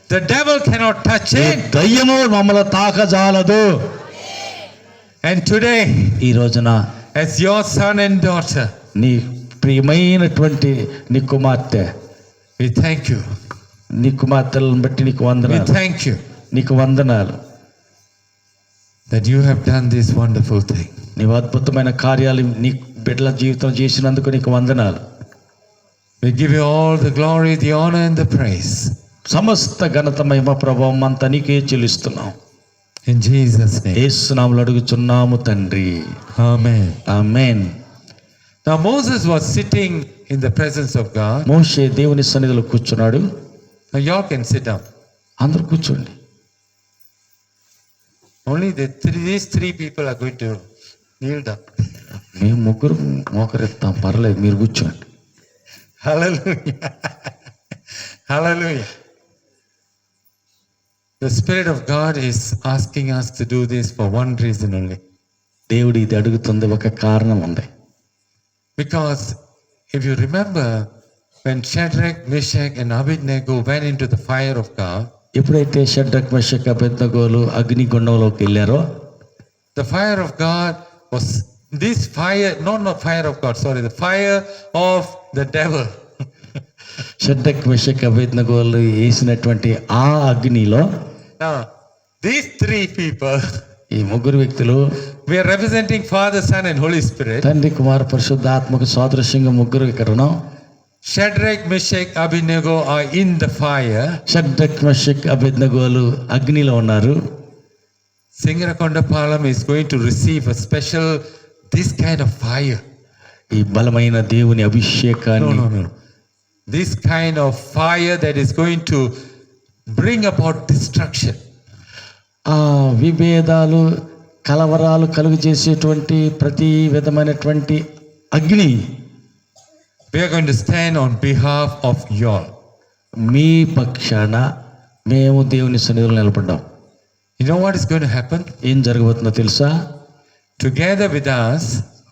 The devil cannot touch A it. దయ్యము మమ్మల్ని తాకజాలదు. And today, ఈ రోజున as your son and daughter, నీ ప్రియమైనటువంటి నీ కుమార్తె, we thank you. నీ కుమార్తెలను బట్టి నీకు We వందనాలు. thank you నీకు వందనాలు. that you have done this wonderful thing. నీవు అద్భుతమైన కార్యాలు నీ బిడ్డల జీవితం చేసినందుకు నీకు వందనాలు. We give you all the glory, the honor, and the praise. సమస్త ఘనత మహిమ ప్రభావం అంతా నీకే చెల్లిస్తున్నాం. In Jesus' name. యేసు నామములో అడుగుచున్నాము తండ్రి. Amen. Amen. Now Moses was sitting in the presence of God. మోషే దేవుని సన్నిధిలో కూర్చున్నాడు. Now y'all can sit down. అందరూ కూర్చోండి. Only these three people are going to kneel down. మేము ముగ్గురు మోకరెత్తాం, పర్లేదు, మీరు కూర్చోండి. Hallelujah. Hallelujah. The Spirit of God is asking us to do this for one reason only. దేవుడు ఇది అడుగుతుంది ఒక కారణం ఉంది. Because if you remember, when Shadrach, Meshach and Abednego went into the fire of God, ఎప్పుడైతే షడ్రక్ మెషక్ అబేద్నెగోలు అగ్నిగుండంలోకి వెళ్ళారో, the fire of God was this fire, not fire of God, sorry, the fire of the devil. Shadrach Meshach అబేద్నెగోలు వేసినటువంటి ఆ అగ్నిలో Now, these three people, ఈ ముగ్గురు వ్యక్తులు we are representing Father, Son and Holy Spirit. తండ్రి కుమార పరిశుద్ధాత్మక సాదృశ్యంగా ముగ్గురు ఇక్కడ ఉన్నాం. Shadrach, Meshach, Abednego are in the fire. Shadrach Meshach అబేద్నెగోలు అగ్నిలో ఉన్నారు. Singarakonda Palam is going to receive a special, this kind of fire. ఈ బలమైన దేవుని అభిషేకాన్ని, No. This kind of fire that is going to bring about destruction. ఆ విభేదాలు కలవరాలు కలుగు చేసేటువంటి ప్రతి విధమైనటువంటి అగ్ని We are going to stand on behalf of y'all. మీ పక్షాన మేము దేవుని సన్నిధిలో నిలబడ్డాం. You know what is going to happen? ఏం జరగబోతుందో తెలుసా? Together with us,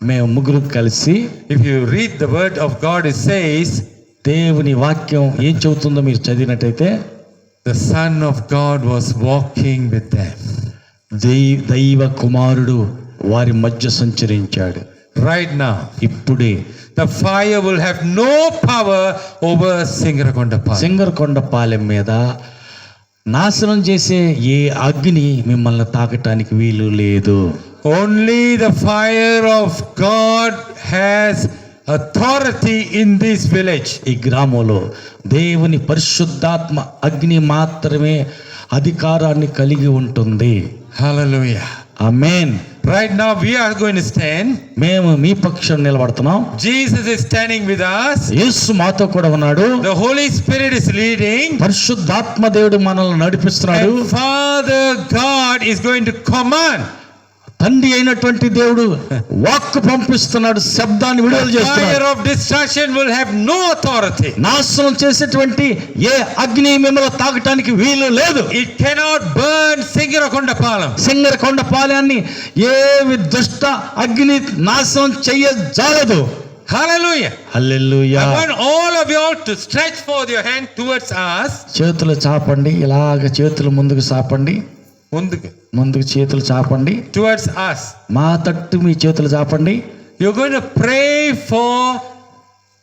మేము ముగ్గురు కలిసి, if you read the word of God, it says, దేవుని వాక్యం ఏం చెబుతుందో మీరు చదివినట్టయితే, the Son of God was walking with them. దైవ కుమారుడు వారి మధ్య సంచరించాడు. Right now, ఇప్పుడే the fire will have no power over Singarakonda Palam. Singarakonda Palem మీద నాశనం చేసే ఏ అగ్ని మిమ్మల్ని తాకటానికి వీలు లేదు. Only the fire of God has authority in this village. ఈ గ్రామంలో దేవుని పరిశుద్ధాత్మ అగ్ని మాత్రమే అధికారాన్ని కలిగి ఉంటుంది. Hallelujah. Amen. Right now we are going to stand. మేము మీ పక్షం నిలబడుతున్నాం. Jesus is standing with us. యేసు మాతో కూడా ఉన్నాడు. The Holy Spirit is leading. పరిశుద్ధాత్మ దేవుడు మనల్ని నడిపిస్తున్నాడు. And Father God is going to command. తండ్రి అయినటువంటి దేవుడు వాక్కు పంపిస్తున్నాడు, శబ్దాన్ని విడుదల The fire చేస్తున్నాడు. of destruction will have no authority. నాశనం చేసేటువంటి ఏ అగ్ని మిమ్మల్ని తాకటానికి వీలు లేదు. It cannot burn Singarakonda Palam. Singarakonda పాలెన్ని ఏ దుష్ట అగ్ని నాశనం చెయ్యజాలదు. Hallelujah. Hallelujah. I want all of you all to stretch forth your hand towards us. చేతులు చాపండి, ఇలాగ చేతులు ముందుకు చాపండి, ముందుకు చేతులు చాపండి, towards us. మా తట్టు మీ చేతులు చాపండి. You're going to pray for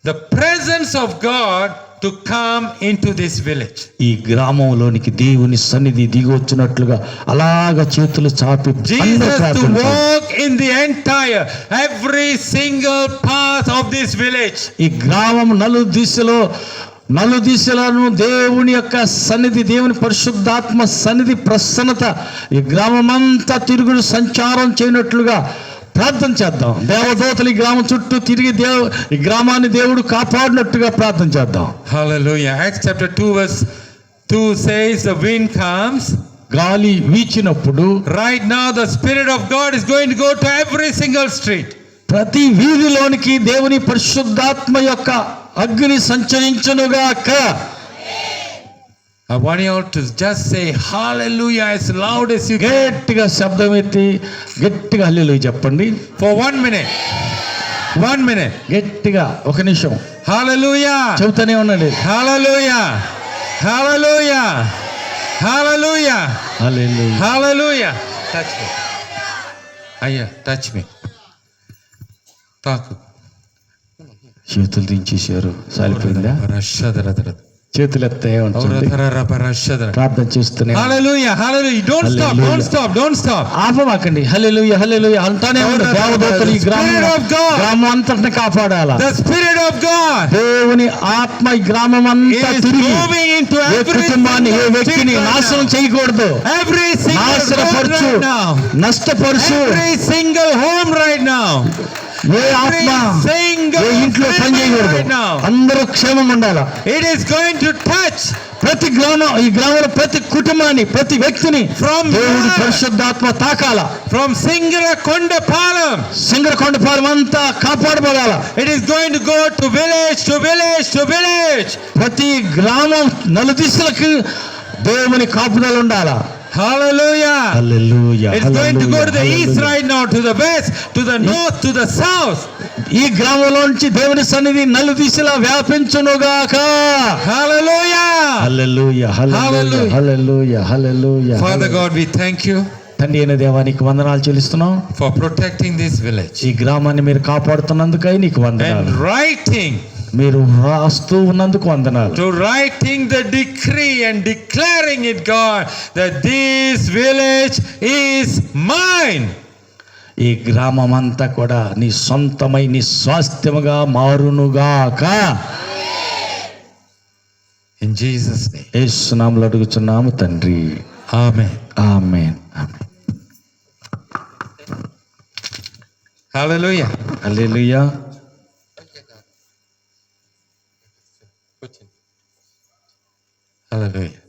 the presence of God to come into this village. ఈ గ్రామంలోనికి దేవుని సన్నిధి దిగి వచ్చినట్లుగా అలాగ చేతులు చాపి Jesus to walk in the entire, every single path of this village. ఈ గ్రామం నలుదిశలను దేవుని యొక్క సన్నిధి, దేవుని పరిశుద్ధాత్మ సన్నిధి ప్రసన్నత ఈ గ్రామమంతా తిరుగుడు సంచారం చేయనట్లుగా ప్రార్థన చేద్దాం. దేవదూతలు ఈ గ్రామం చుట్టూ తిరిగి ఈ గ్రామాన్ని దేవుడు కాపాడినట్టుగా ప్రార్థన చేద్దాం. Hallelujah. Acts chapter 2 verse 2 says the wind comes. గాలి వీచినప్పుడు Right now the Spirit of God is going to go to every single street. ప్రతి వీధిలోనికి దేవుని పరిశుద్ధాత్మ యొక్క అగ్ని సంచరించునుగాక. I want you all to just say hallelujah as loud as you can. గట్టిగా శబ్దం ఎత్తి గట్టిగా హల్లెలూయా చెప్పండి. For 1 minute. 1 minute. గట్టిగా ఒక నిమిషం Hallelujah. చెబుతూనే ఉండండి. Hallelujah. Hallelujah. Hallelujah. హల్లెలూయా. Hallelujah. Touch me. Ayya, touch me. Taku. చేతులు దించేశారు. సాలిపోయిందా? Rashadradrat. చేతులు ఎత్తే ఉంచండి. ప్రార్థన చేస్తూనే Hallelujah, hallelujah. Don't stop, don't stop, don't stop. ఆపమాకండి. హల్లెలూయా హల్లెలూయా అంటానే ఉంది. దేవదూతలు ఈ గ్రామం అంతటిని కాపాడాలా. The Spirit of God దేవుని ఆత్మ ఈ గ్రామం అంతా is తిరిగి moving into ఏ every కుటుంబాన్ని ఏ single వ్యక్తిని right నాశనం now. చేయకూడదు. Every single home నాశనపరచు, right now. నష్టపరచు. Every single home right now. ఏ ఆత్మ Every single ఏ ఇంట్లో పని family చేయకూడదు. right now. అందరూ క్షేమంగా ఉండాలా. It is going to touch ప్రతి గ్రామం ఈ గ్రామంలో ప్రతి కుటుంబాన్ని ప్రతి వ్యక్తిని From దేవుడి here. పరిశుద్ధాత్మ తాకాల. from Singarakondapalam. సింగరకొండపాలెం అంతా కాపాడబడాల. It is going to go to village to village to village. ప్రతి గ్రామం నలుదిశలకు దేవుని కాపుదల ఉండాలా. Hallelujah. Hallelujah It's going to go to the east right now, to the west, to the north, to the south. ఈ గ్రామంలోంచి దేవుని సన్నిధి నలుదిశలా వ్యాపించునుగాక. Hallelujah. Hallelujah hallelujah hallelujah hallelujah. Father God, we thank you తండ్రి అయిన దేవానికి వందనాలు చెల్లిస్తున్నాం. for protecting this village ఈ గ్రామాన్ని మీరు కాపాడుతున్నందుకై నీకు వందనాలు. and writing మీరు రాస్తూ ఉన్నందుకు వందనాలు. to writing the decree and declaring it, God, that this village is mine. ఈ గ్రామం అంతా కూడా నీ సొంతమై నీ స్వాస్థ్యముగా మారునుగాక. In Jesus' name. యేసు నామములో అడుగుచున్నాము తండ్రి. Amen. ఆమేన్ ఆమేన్. Hallelujah. హల్లెలూయా. Hallelujah.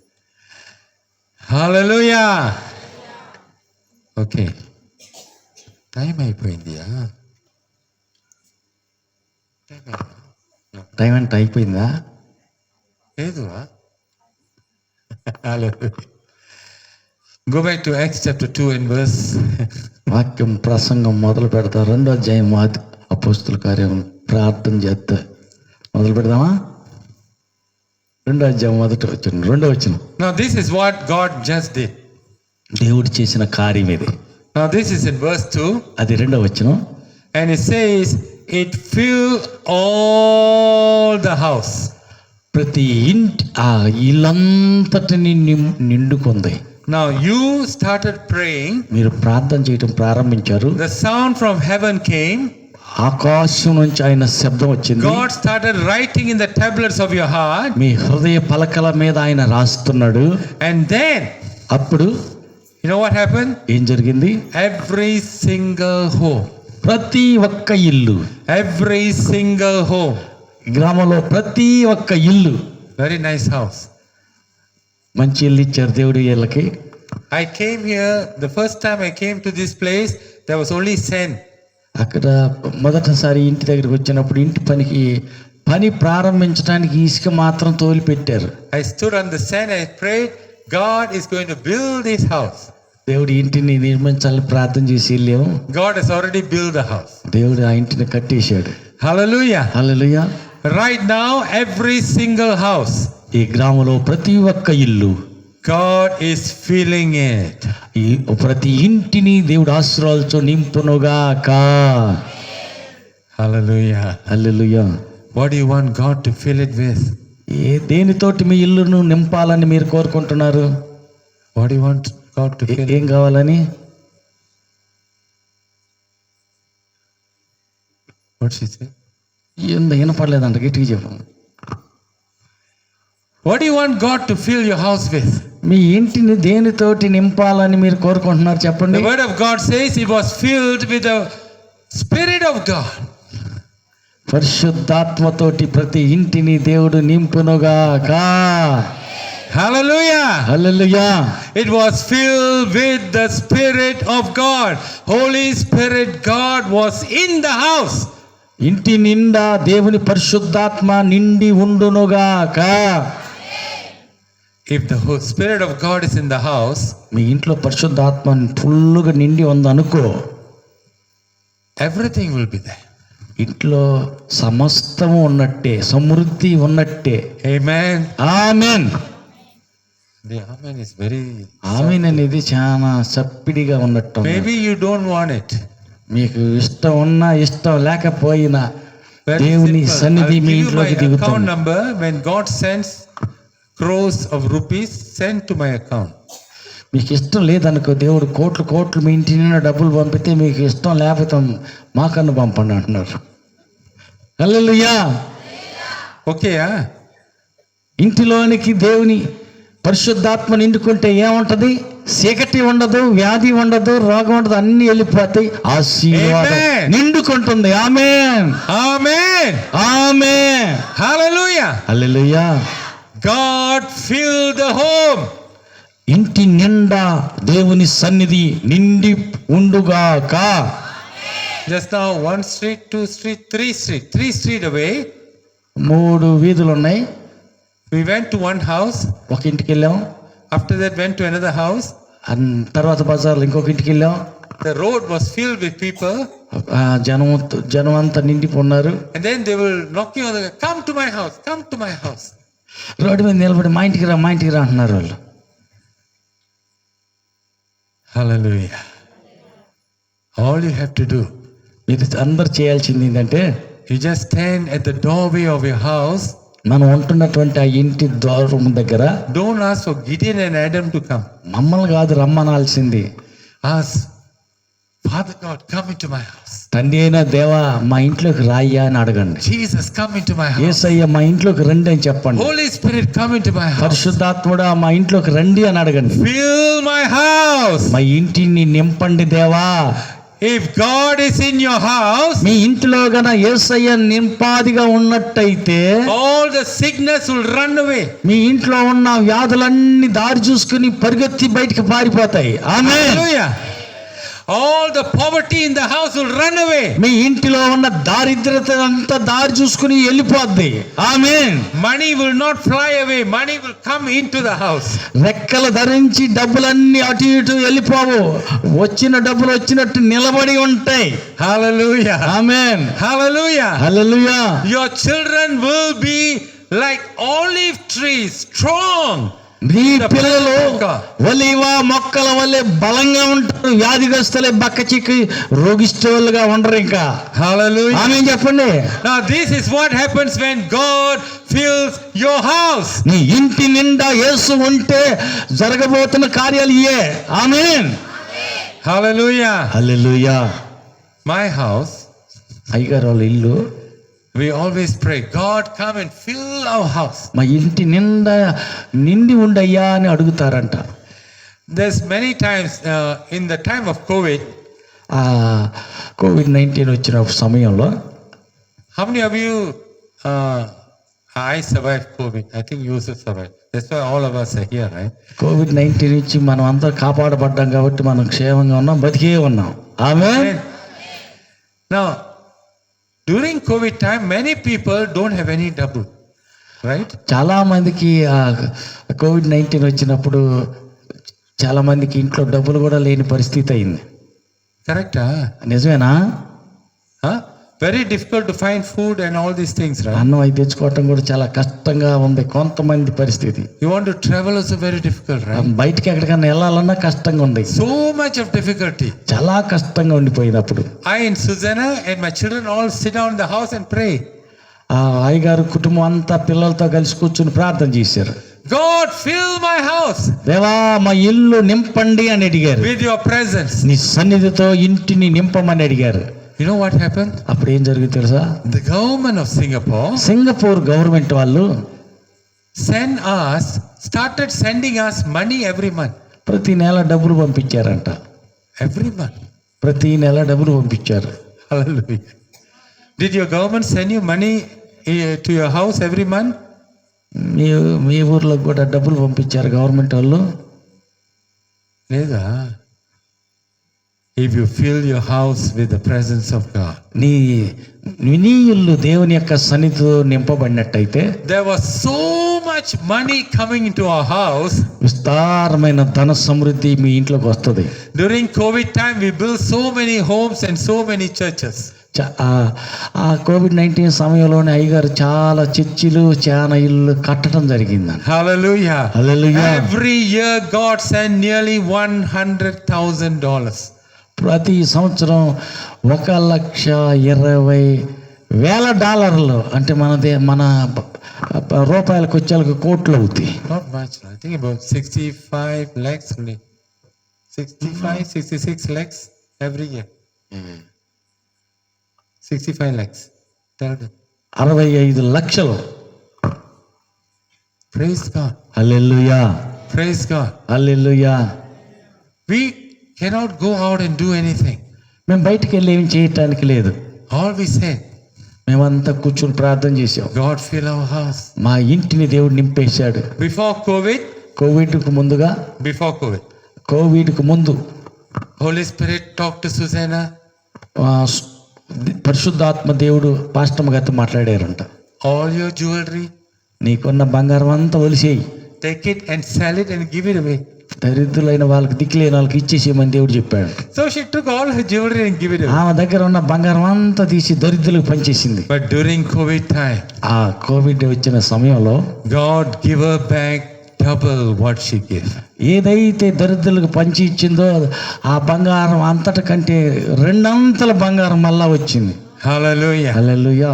Hallelujah. Okay. టైం అయిపోయిందియా? టైం అంటే అయిపోయిందా? లేదు. Hallelujah. Go back to Acts chapter 2 and verse. వాక్యం ప్రసంగం మొదలు పెడతా. 2వ అధ్యాయం అపోస్తుల కార్యం ప్రార్థన చేస్తా మొదలు పెడదామా? 2వ అధ్యాయం 2వ వచనం. Now this is what God just did. దేవుడు చేసిన కార్యం ఇది. Now this is in verse 2. అది 2వ వచనం. And it says, it filled all the house. ప్రతి ఇంటి ఆ ఇల్లంతటిని నిండుకుంది. Now you started praying. మీరు ప్రార్థన చేయటం ప్రారంభించారు. The sound from heaven came. ఆకాశం నుంచి ఆయన శబ్దం వచ్చింది. God started writing in the tablets of your heart. మీ హృదయ పలకల మీద ఆయన రాస్తున్నాడు. And then, అప్పుడు you know what happened? ఏం జరిగింది? Every single home. ప్రతి ఒక్క ఇల్లు. Every single home. గ్రామంలో ప్రతి ఒక్క ఇల్లు. Very nice house. మంచి ఇల్లు ఇచ్చారు దేవుడు వీళ్ళకి. I came here, the first time I came to this place, there was only sand. అక్కడ మొదటిసారి ఇంటి దగ్గరికి వచ్చినప్పుడు ఇంటి పని ప్రారంభించడానికి ఇసుక మాత్రం తోలి పెట్టారు. I stood on the sand, I prayed, God is going to build this house. దేవుడు ఇంటిని నిర్మించాలని ప్రార్థన చేసి వెళ్ళాము. God has already built the house. దేవుడు ఆ ఇంటిని కట్టేశాడు. Hallelujah. హల్లెలూయా. Right now, every single house, ఈ గ్రామంలో ప్రతి ఒక్క ఇల్లు God is filling it. ఈ ప్రతి ఇంటిని దేవుడు ఆశీర్వాదాలతో నింపునుగాక. Hallelujah. Hallelujah. What do you want God to fill it with? దేనితోటి మీ ఇల్లును నింపాలని మీరు కోరుకుంటున్నారు? What do you want God to fill? ఏం కావాలని? What she said? వినపడలేదంట, గట్టిగా చెప్పండి. What do you want God to fill your house with? మీ ఇంటిని దేనితోటి నింపాలని మీరు కోరుకుంటున్నారు చెప్పండి. The word of God says it was filled with the Spirit of God. పరిశుద్ధాత్మతోటి ప్రతి ఇంటిని దేవుడు నింపునుగాక. Hallelujah. Hallelujah. It was filled with the Spirit of God. Holy Spirit God was in the house. ఇంటి నిండా దేవుని పరిశుద్ధాత్మ నిండి ఉండునుగాక. If the Spirit of God is in the house, మీ ఇంట్లో పరిశుద్ధాత్మ ఫుల్లుగా నిండి ఉందనుకో, everything will be there. ఇంట్లో సమస్తము ఉన్నట్టే, సమృద్ధి ఉన్నట్టే. Amen. Amen. The amen is very. ఆమేన్ అనేది చాలా చప్పిడిగా ఉన్నట్టు. Maybe you don't want it. మీకు ఇష్టం ఉన్నా ఇష్టం లేకపోయినా Very దేవుని simple. సన్నిధి I'll me give you my ఇంట్లోకి account దిగుతుంది. number. When God sends crores of rupees sent to my account. మీకు ఇష్టం లేదనుకో, దేవుడు కోట్లు మీ ఇంటి నిండా డబ్బులు పంపితే మీకు ఇష్టం లేకపోతే మాకన్ను పంపండి అంటున్నారు. హల్లెలూయా. Okay, yeah? ఇంటిలోనికి దేవుని పరిశుద్ధాత్మ నిండుకుంటే ఏముంటది? చీకటి ఉండదు, వ్యాధి ఉండదు, రోగం ఉండదు, అన్ని వెళ్ళిపోతాయి. ఆశీర్వాదం Amen. నిండుకుంటుంది. Amen, Amen. Amen, Hallelujah. Hallelujah. God filled the home. ఇంటి నిండా దేవుని సన్నిధి నిండి ఉండుగాక. Just now, 1 street, 2 street, 3 street. 3 street away, 3 వీధులు ఉన్నాయి. we went to one house. ఒక ఇంటికి వెళ్ళాం, After that, went to another house. తర్వాత బజార్లో ఇంకొక ఇంటికి వెళ్ళాం. The road was filled with people. జనం అంతా నిండిపోన్నారు. And then they were knocking on the door. Come to my house. Come to my house. Road మీద నిలబడి మా ఇంటికి రా అంటున్నారు వాళ్ళు. Hallelujah. All you have to do, మీరు అందరు చేయాల్సింది ఏంటంటే, you just stand at the doorway of your house. మనం ఉంటున్నటువంటి ఆ ఇంటి ద్వారం దగ్గర Don't ask for Gideon and Adam to come. మమ్మల్ని కాదు రమ్మనాల్సింది. Ask, Father God, come into my house. తండ్రి అయినా దేవా మా ఇంట్లోకి రాయ్యా అని అడగండి. Jesus, come into my house. యేసయ్య మా ఇంట్లోకి రండి అని చెప్పండి. Holy Spirit, come into my house. పరిశుద్ధాత్ముడా మా ఇంట్లోకి రండి అని అడగండి. Fill my house. మా ఇంటిని నింపండి దేవా. If God is in your house, మీ ఇంటిలో గన యేసయ్య నింపాదిగా ఉన్నట్టయితే all the sickness will run away. మీ ఇంట్లో ఉన్న వ్యాధులన్నీ దారి చూసుకుని పరిగెత్తి బయటికి పారిపోతాయి. ఆమేన్. Hallelujah. All the poverty in the house will run away. మీ ఇంటిలో ఉన్న దారిద్రత అంతా దారి చూసుకుని వెళ్ళిపోద్ది. ఆమేన్. Money will not fly away. Money will come into the house. రెక్కలు ధరించి డబ్బులన్నీ అటు ఇటు వెళ్ళిపోవు. వచ్చిన డబ్బులు వచ్చినట్టు నిలబడి ఉంటాయి. Hallelujah. Amen. Hallelujah. Hallelujah. Your children will be like olive trees, strong. మీ పిల్లలు ఒలీవ మొక్కల వల్లే బలంగా ఉంటారు. వ్యాధిగ్రస్తులే బక్క చిక్కి రోగిష్ఠులుగా ఉండరు ఇంకా. Hallelujah. ఆమేన్ చెప్పండి. Now this is what happens when God fills your house. నీ ఇంటి నిండా యేసు ఉంటే జరగబోతున్న కార్యాలు ఇయే. ఆమేన్. Hallelujah. హల్లెలూయా. My house, అయ్యగారు వాళ్ళ ఇల్లు, we always pray, God come and fill our house. మా ఇంటి నిండా నిండి ఉండయ్యా అని అడుగుతారంట. There's many times in the time of COVID. COVID-19 వచ్చిన సమయంలో, How many of you, I survived COVID. I think you also survived. That's why all of us are here, right? COVID-19 నుంచి మనం అంతా కాపాడబడ్డాం కాబట్టి మనం క్షేమంగా ఉన్నాం, బతికే ఉన్నాం. ఆమేన్. Now, during COVID time, many people don't have any double, right? చాలా మందికి COVID-19 వచ్చినప్పుడు చాలా మందికి ఇంట్లో డబ్బులు కూడా లేని పరిస్థితి అయింది. Correct? నిజమేనా? Very difficult to find food and all these things, right? అన్నం అయి తెచ్చుకోవటం కూడా చాలా కష్టంగా ఉంది కొంతమంది పరిస్థితి. You want to travel also very difficult, right? బయటికి ఎక్కడికైనా వెళ్ళాలన్నా కష్టంగా ఉంది. So much of difficulty. చాలా కష్టంగా ఉండిపోయింది. అప్పుడు I and Susanna and my children all sit down in the house and pray. అయ్యగారు కుటుంబం అంతా పిల్లలతో కలిసి కూర్చుని ప్రార్థన చేశారు. God, fill my house దేవా మా ఇల్లు నింపండి అని అడిగారు. with your presence. నీ సన్నిధితో ఇంటిని నింపమని అడిగారు. You know what happened? అప్పుడు ఏం జరిగింది తెలుసా? The government of Singapore Singapore government వాళ్ళు started sending us money every month. ప్రతి నెల డబ్బులు పంపించారంట. Every month. ప్రతి నెల డబ్బులు పంపించారు. Hallelujah. Did your government send you money to your house every month? మీ ఊర్లో కూడా డబ్బులు పంపించారు గవర్నమెంట్ వాళ్ళు? లేదా? If you fill your house with the presence of God. నీ ఇల్లు దేవుని యొక్క సన్నిధితో నింపబడినట్టయితే, There was so much money coming into our house. విస్తారమైన ధన సమృద్ధి మీ ఇంట్లోకి వస్తుంది. During COVID time, we built so many homes and so many churches. ఆ COVID-19 సమయంలోనే అయ్యగారు చాలా చర్చిలు చాలా ఇల్లు కట్టడం జరిగింది. Hallelujah. Hallelujah. Every year God sent nearly $100,000. ప్రతి సంవత్సరం 1,20,000 $1,000 అంటే మన రూపాయలకు వచ్చేలకు కోట్లు అవుతాయి. Not much. I think about 65 lakhs only. 65, 66 lakhs every year. 65 lakhs. Tell them. 65 లక్షలు. Praise God. Hallelujah, Praise God. Hallelujah. We cannot go out and do anything. మేము బయటికి వెళ్ళి ఏం చేయటానికి లేదు. All we said, మేమంతా కూర్చుని ప్రార్థన చేసాం. God fill our house. మా ఇంటిని దేవుడు నింపేశాడు. Before COVID, కోవిడ్కు ముందుగా, before COVID, కోవిడ్కు ముందు Holy Spirit talked to Susanna. ఆ, పరిశుద్ధాత్మ దేవుడు పాస్టమ్ గారితో మాట్లాడారంట. All your jewelry, నీకున్న బంగారం అంతా ఒలిసేయి, take it and sell it and give it away. దరిద్రులైన వాళ్ళకి, దిక్కులేని వాళ్ళకి ఇచ్చేసేయమని దేవుడు చెప్పాడు. So she took all her jewelry and give it away. ఆమె దగ్గర ఉన్న బంగారం అంతా తీసి దరిద్రులకు పనిచేసింది. But during COVID time, ఆ కోవిడ్ వచ్చిన సమయంలో God give her back double what she gave. ఏదైతే దరిద్రులకు పంచి ఇచ్చిందో ఆ బంగారం అంతటి కంటే 2 అంతల బంగారం మళ్ళా వచ్చింది. Hallelujah. హల్లెలూయా,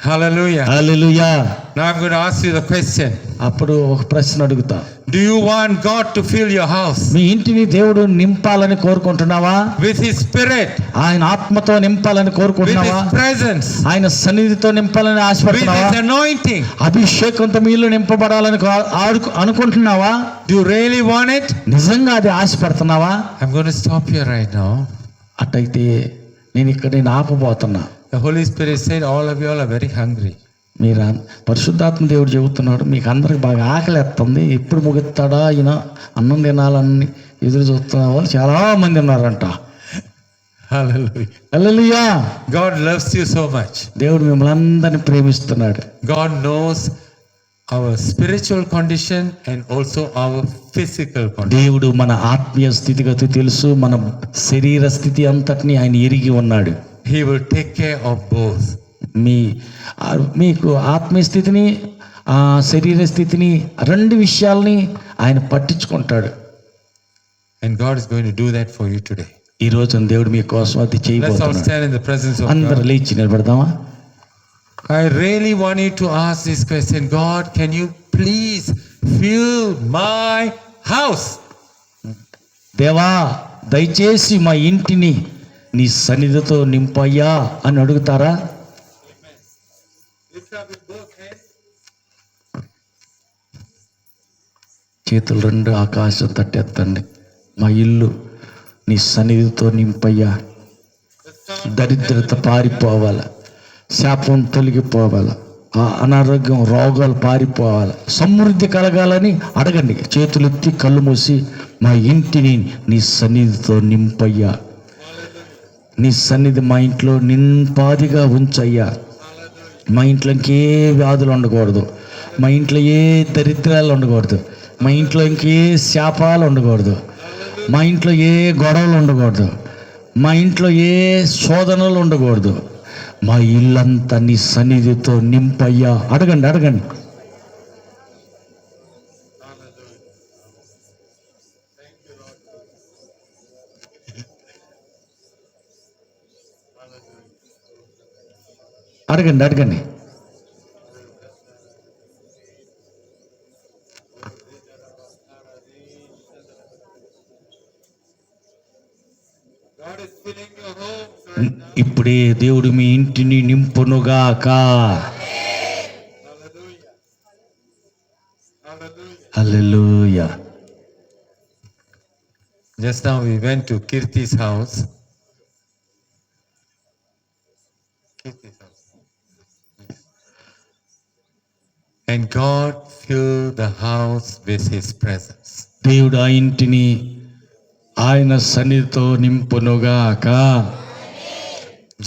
Hallelujah. Hallelujah. Now I'm going to ask you the question. అప్పుడు ఒక ప్రశ్న అడుగుతా. Do you want God to fill your house మీ ఇంటిని దేవుడు నింపాలని కోరుకుంటున్నావా? with His Spirit, ఆయన ఆత్మతో నింపాలని with కోరుకుంటున్నావా? His presence, ఆయన సన్నిధితో నింపాలని with ఆశపడుతున్నావా? His anointing? అభిషేకంతో మీలో నింపబడాలని అనుకుంటున్నావా? Do you really want it? నిజంగా అది ఆశపడుతున్నావా? I'm going to stop here right now. అట్టయితే నేను ఆపబోతున్నా. The Holy Spirit said all of you all are very hungry. మీరు పరిశుద్ధాత్మ దేవుడు చెబుతున్నాడు, మీకు అందరికి బాగా ఆకలి ఎత్తుంది, ఎప్పుడు ముగిస్తాడా ఈయన అన్నం తినాలని ఎదురు చూస్తున్న వాళ్ళు చాలా మంది ఉన్నారంట. Hallelujah. Hallelujah. God loves you so much. దేవుడు మిమ్మల్ని అందరినీ ప్రేమిస్తున్నాడు. God knows our spiritual condition and also our physical condition. దేవుడు మన ఆత్మీయ స్థితిగతి తెలుసు, మన శరీర స్థితి అంతటిని ఆయన ఎరిగి ఉన్నాడు. He will take care of both. మీకు ఆత్మీయ స్థితిని, శరీర స్థితిని, 2 విషయాల్ని ఆయన పట్టించుకుంటాడు. And God is going to do that for you today. ఈ రోజు దేవుడు మీకోసం అది Let's all చేయబోతున్నాడు. stand in the presence of అందరూ God. లేచి నిలబడదామా? I really want you to ask this question. God, can you please fill my house? దేవా, దయచేసి మా ఇంటిని నీ సన్నిధితో నింపయ్యా అని అడుగుతారా? చేతులు 2 ఆకాశం తట్టెత్తండి. మా ఇల్లు నీ సన్నిధితో నింపయ్యా. దరిద్రత పారిపోవాలా, శాపం తొలగిపోవాలా, అనారోగ్యం, రోగాలు పారిపోవాలా, సమృద్ధి కలగాలని అడగండి. చేతులెత్తి కళ్ళు మూసి మా ఇంటిని నీ సన్నిధితో నింపయ్యా. నీ సన్నిధి మా ఇంట్లో నింపాదిగా ఉంచయ్యా. మా ఇంట్లో ఇంకే వ్యాధులు ఉండకూడదు, మా ఇంట్లో ఏ దరిద్రాలు ఉండకూడదు, మా ఇంట్లో ఇంకే శాపాలు ఉండకూడదు, మా ఇంట్లో ఏ గొడవలు ఉండకూడదు, మా ఇంట్లో ఏ శోధనలు ఉండకూడదు. మా ఇల్లంతా నీ సన్నిధితో నింపయ్యా. అడగండి, అడగండి. అడగండి, అడగండి. ఇప్పుడే దేవుడు మీ ఇంటిని నింపునుగాక. హల్లెలూయా. Just now we went to Kirti's house. And God filled the house with His presence. దేవుడు ఆ ఇంటిని ఆయన సన్నిధితో నింపునుగాక.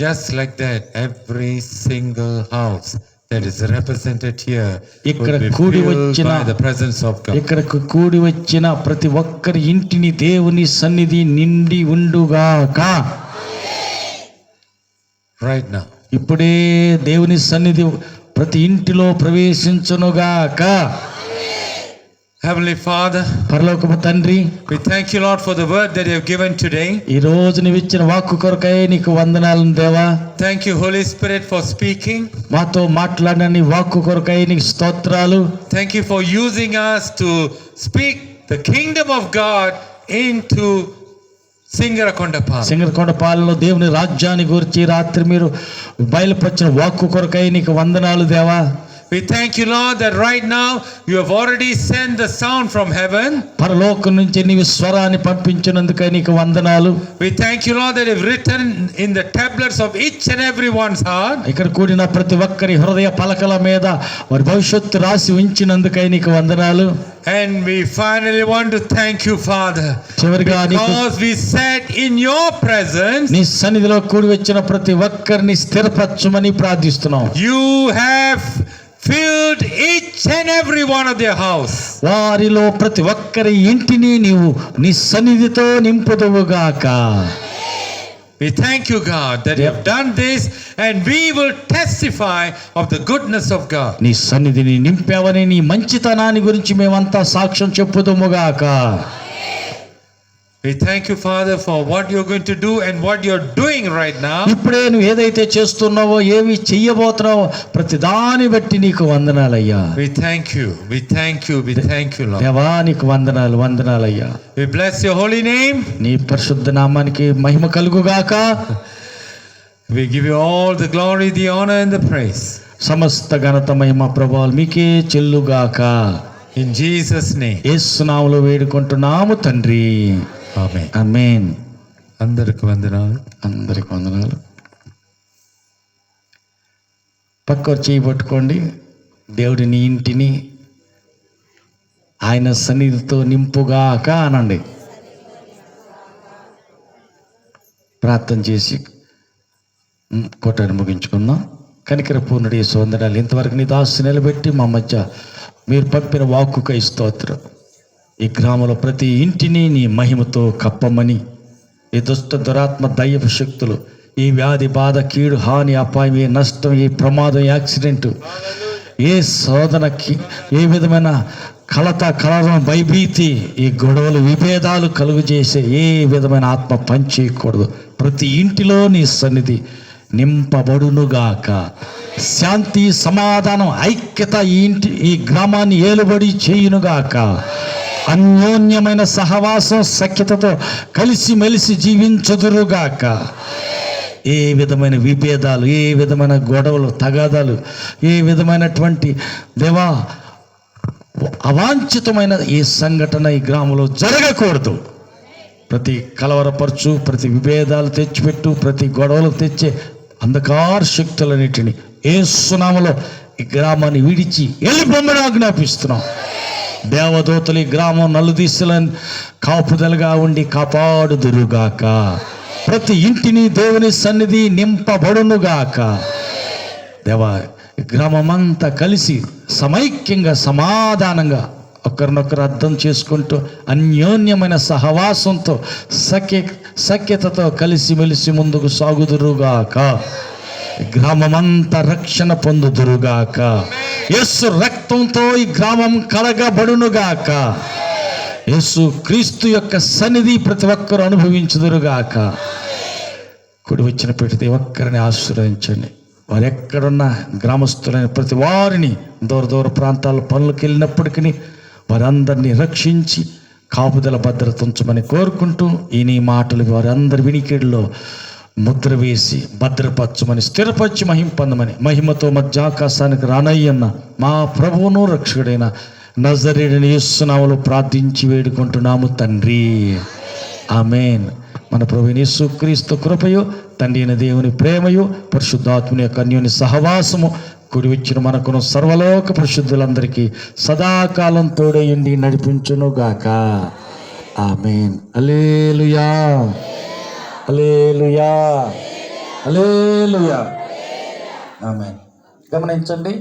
Just like that, every single house that is represented here will be filled by the presence of God. ఇక్కడకు కూడి వచ్చిన ప్రతి ఒక్కరి ఇంటిని దేవుని సన్నిధి నిండి ఉండుగాక. Right now. ఇప్పుడే దేవుని సన్నిధి ప్రతి ఇంటిలో ప్రవేశించునుగాక. Heavenly Father, పరలోకపు తండ్రి, we thank you, Lord, for the word that you have given today. ఈ రోజు నీవు ఇచ్చిన వాక్కు కొరకై నీకు వందనాలను దేవా. Thank you, Holy Spirit, for speaking. మాతో మాట్లాడిన నీ వాక్కు కొరకై నీకు స్తోత్రాలు. Thank you for using us to speak the kingdom of God into Singarakondapalam. సింగరకొండపాలెంలో దేవుని రాజ్యాన్ని గురించి రాత్రి మీరు బయలుపరిచిన వాక్కు కొరకై నీకు వందనాలు దేవా. We thank you, Lord, that right now you have already sent the sound from heaven. పరలోకం నుంచి నీవు స్వరాన్ని పంపించినందుకై నీకు వందనాలు. We thank you, Lord, that you have written in the tablets of each and everyone's heart. ఇక్కడ కూడిన ప్రతి ఒక్కరి హృదయ పలకల మీద వారి భవిష్యత్తు రాసి ఉంచినందుకై నీకు వందనాలు. And we finally want to thank you, Father, చివరిగా because we sat in your presence. నీ సన్నిధిలో కూడి వచ్చిన ప్రతి ఒక్కరిని స్థిరపరచమని ప్రార్థిస్తున్నాం. You have filled each and every one of their house. వారిలో ప్రతి ఒక్కరి ఇంటిని నీవు నీ సన్నిధితో నింపుదువుగాక. We thank you, God, that you have done this, and we will testify of the goodness of God. నీ సన్నిధిని నింపావని నీ మంచితనాన్ని గురించి మేమంతా సాక్ష్యం చెప్పుదుముగాక. We thank you, Father, for what you're going to do and what you're doing right now. ఇప్పుడే నువ్వు ఏదైతే చేస్తున్నావో ఏవి చెయ్యబోతున్నావో ప్రతి దాన్ని బట్టి నీకు వందనాలయ్యా. We thank you. We thank you. We thank you, Lord. దేవా నీకు వందనాలు, వందనాలయ్యా. We bless your holy name. నీ పరిశుద్ధ నామానికి మహిమ కలుగుగాక. We give you all the glory, the honor, and the praise. సమస్త ఘనత మహిమ ప్రభావాలు మీకే చెల్లుగాక. In Jesus' name. యేసు నామములో వేడుకుంటున్నాము తండ్రి. Amen. ఆమేన్. అందరికి వందనాలు. అందరికి వందనాలు. పక్కన చేయి పట్టుకోండి. దేవుడి నీ ఇంటిని ఆయన సన్నిధితో నింపుగాక అనండి. ప్రార్థన చేసి కోటని ముగించుకుందాం. కనికర పూర్ణుడి సోదరాలు, ఇంతవరకు నీ దాసు నిలబెట్టి మా మధ్య మీరు పంపిన వాక్కుకై స్తోత్రం. ఈ గ్రామంలో ప్రతి ఇంటిని నీ మహిమతో కప్పమని, ఈ దురాత్మ దయ్యపు శక్తులు, ఈ వ్యాధి బాధ, కీడు, హాని, అపాయం, ఏ నష్టం, ఏ ప్రమాదం, యాక్సిడెంట్, ఏ శోధనకి, ఏ విధమైన కలరం, భయభీతి, ఈ గొడవలు, విభేదాలు కలుగు చేసే ఏ విధమైన ఆత్మ పనిచేయకూడదు. ప్రతి ఇంటిలో నీ సన్నిధి నింపబడునుగాక. శాంతి, సమాధానం, ఐక్యత ఈ గ్రామాన్ని ఏలుబడి చేయునుగాక. అన్యోన్యమైన సహవాసం, సఖ్యతతో కలిసిమెలిసి జీవించదురుగాక. ఏ విధమైన విభేదాలు, ఏ విధమైన గొడవలు, తగాదాలు, ఏ విధమైనటువంటి దేవా అవాంఛితమైన ఈ సంఘటన ఈ గ్రామంలో జరగకూడదు. ప్రతి కలవరపరచు, ప్రతి విభేదాలు తెచ్చిపెట్టు, ప్రతి గొడవలు తెచ్చే అంధకార శక్తులన్నిటిని యేసు నామములో ఈ గ్రామాన్ని విడిచి వెళ్ళిపోమని ఆజ్ఞాపిస్తున్నాం. దేవదూతలు ఈ గ్రామం నలుదిశలను కాపుదలుగా ఉండి కాపాడుదురుగాక. ప్రతి ఇంటిని దేవుని సన్నిధి నింపబడునుగాక. దేవా గ్రామమంతా కలిసి సమైక్యంగా, సమాధానంగా ఒకరినొకరు అర్థం చేసుకుంటూ అన్యోన్యమైన సహవాసంతో సఖ్యతతో కలిసిమెలిసి ముందుకు సాగుదురుగాక. గ్రామమంతా రక్షణ పొందుదురుగాక. యేసు రక్తంతో ఈ గ్రామం కడగబడునుగాక. యేసు క్రీస్తు యొక్క సన్నిధి ప్రతి ఒక్కరు అనుభవించుదురుగాక. కుడి వచ్చిన ప్రతి ఒక్కరిని ఆశీర్వదించండి. వారు ఎక్కడున్న గ్రామస్తులైన ప్రతి వారిని దూర ప్రాంతాల పనులకు వెళ్ళినప్పటికీ వారందరినీ రక్షించి కాపుదల భద్రత ఉంచమని కోరుకుంటూ ఈ నీ మాటలు వారందరి వినికిడిలో ముద్ర వేసి భద్రపరచమని, స్థిరపరిచి మహిమ పొందమని, మహిమతో మధ్యాకాశానికి రానయ్యన్న మా ప్రభువును రక్షకుడైన నజరేయుడైన యేసు నామములో ప్రార్థించి వేడుకుంటున్నాము తండ్రి. ఆమేన్. మన ప్రభువైన యేసుక్రీస్తు కృపయు, తండ్రి అయిన దేవుని ప్రేమయు, పరిశుద్ధాత్మని యొక్క అన్యోన్య సహవాసము కూడి వచ్చిన మనకును సర్వలోక పరిశుద్ధులందరికీ సదాకాలం తోడయుండి నడిపించునుగాక. ఆమేన్. హల్లెలూయా, హల్లెలూయా, హల్లెలూయా. ఆమేన్. గమనించండి.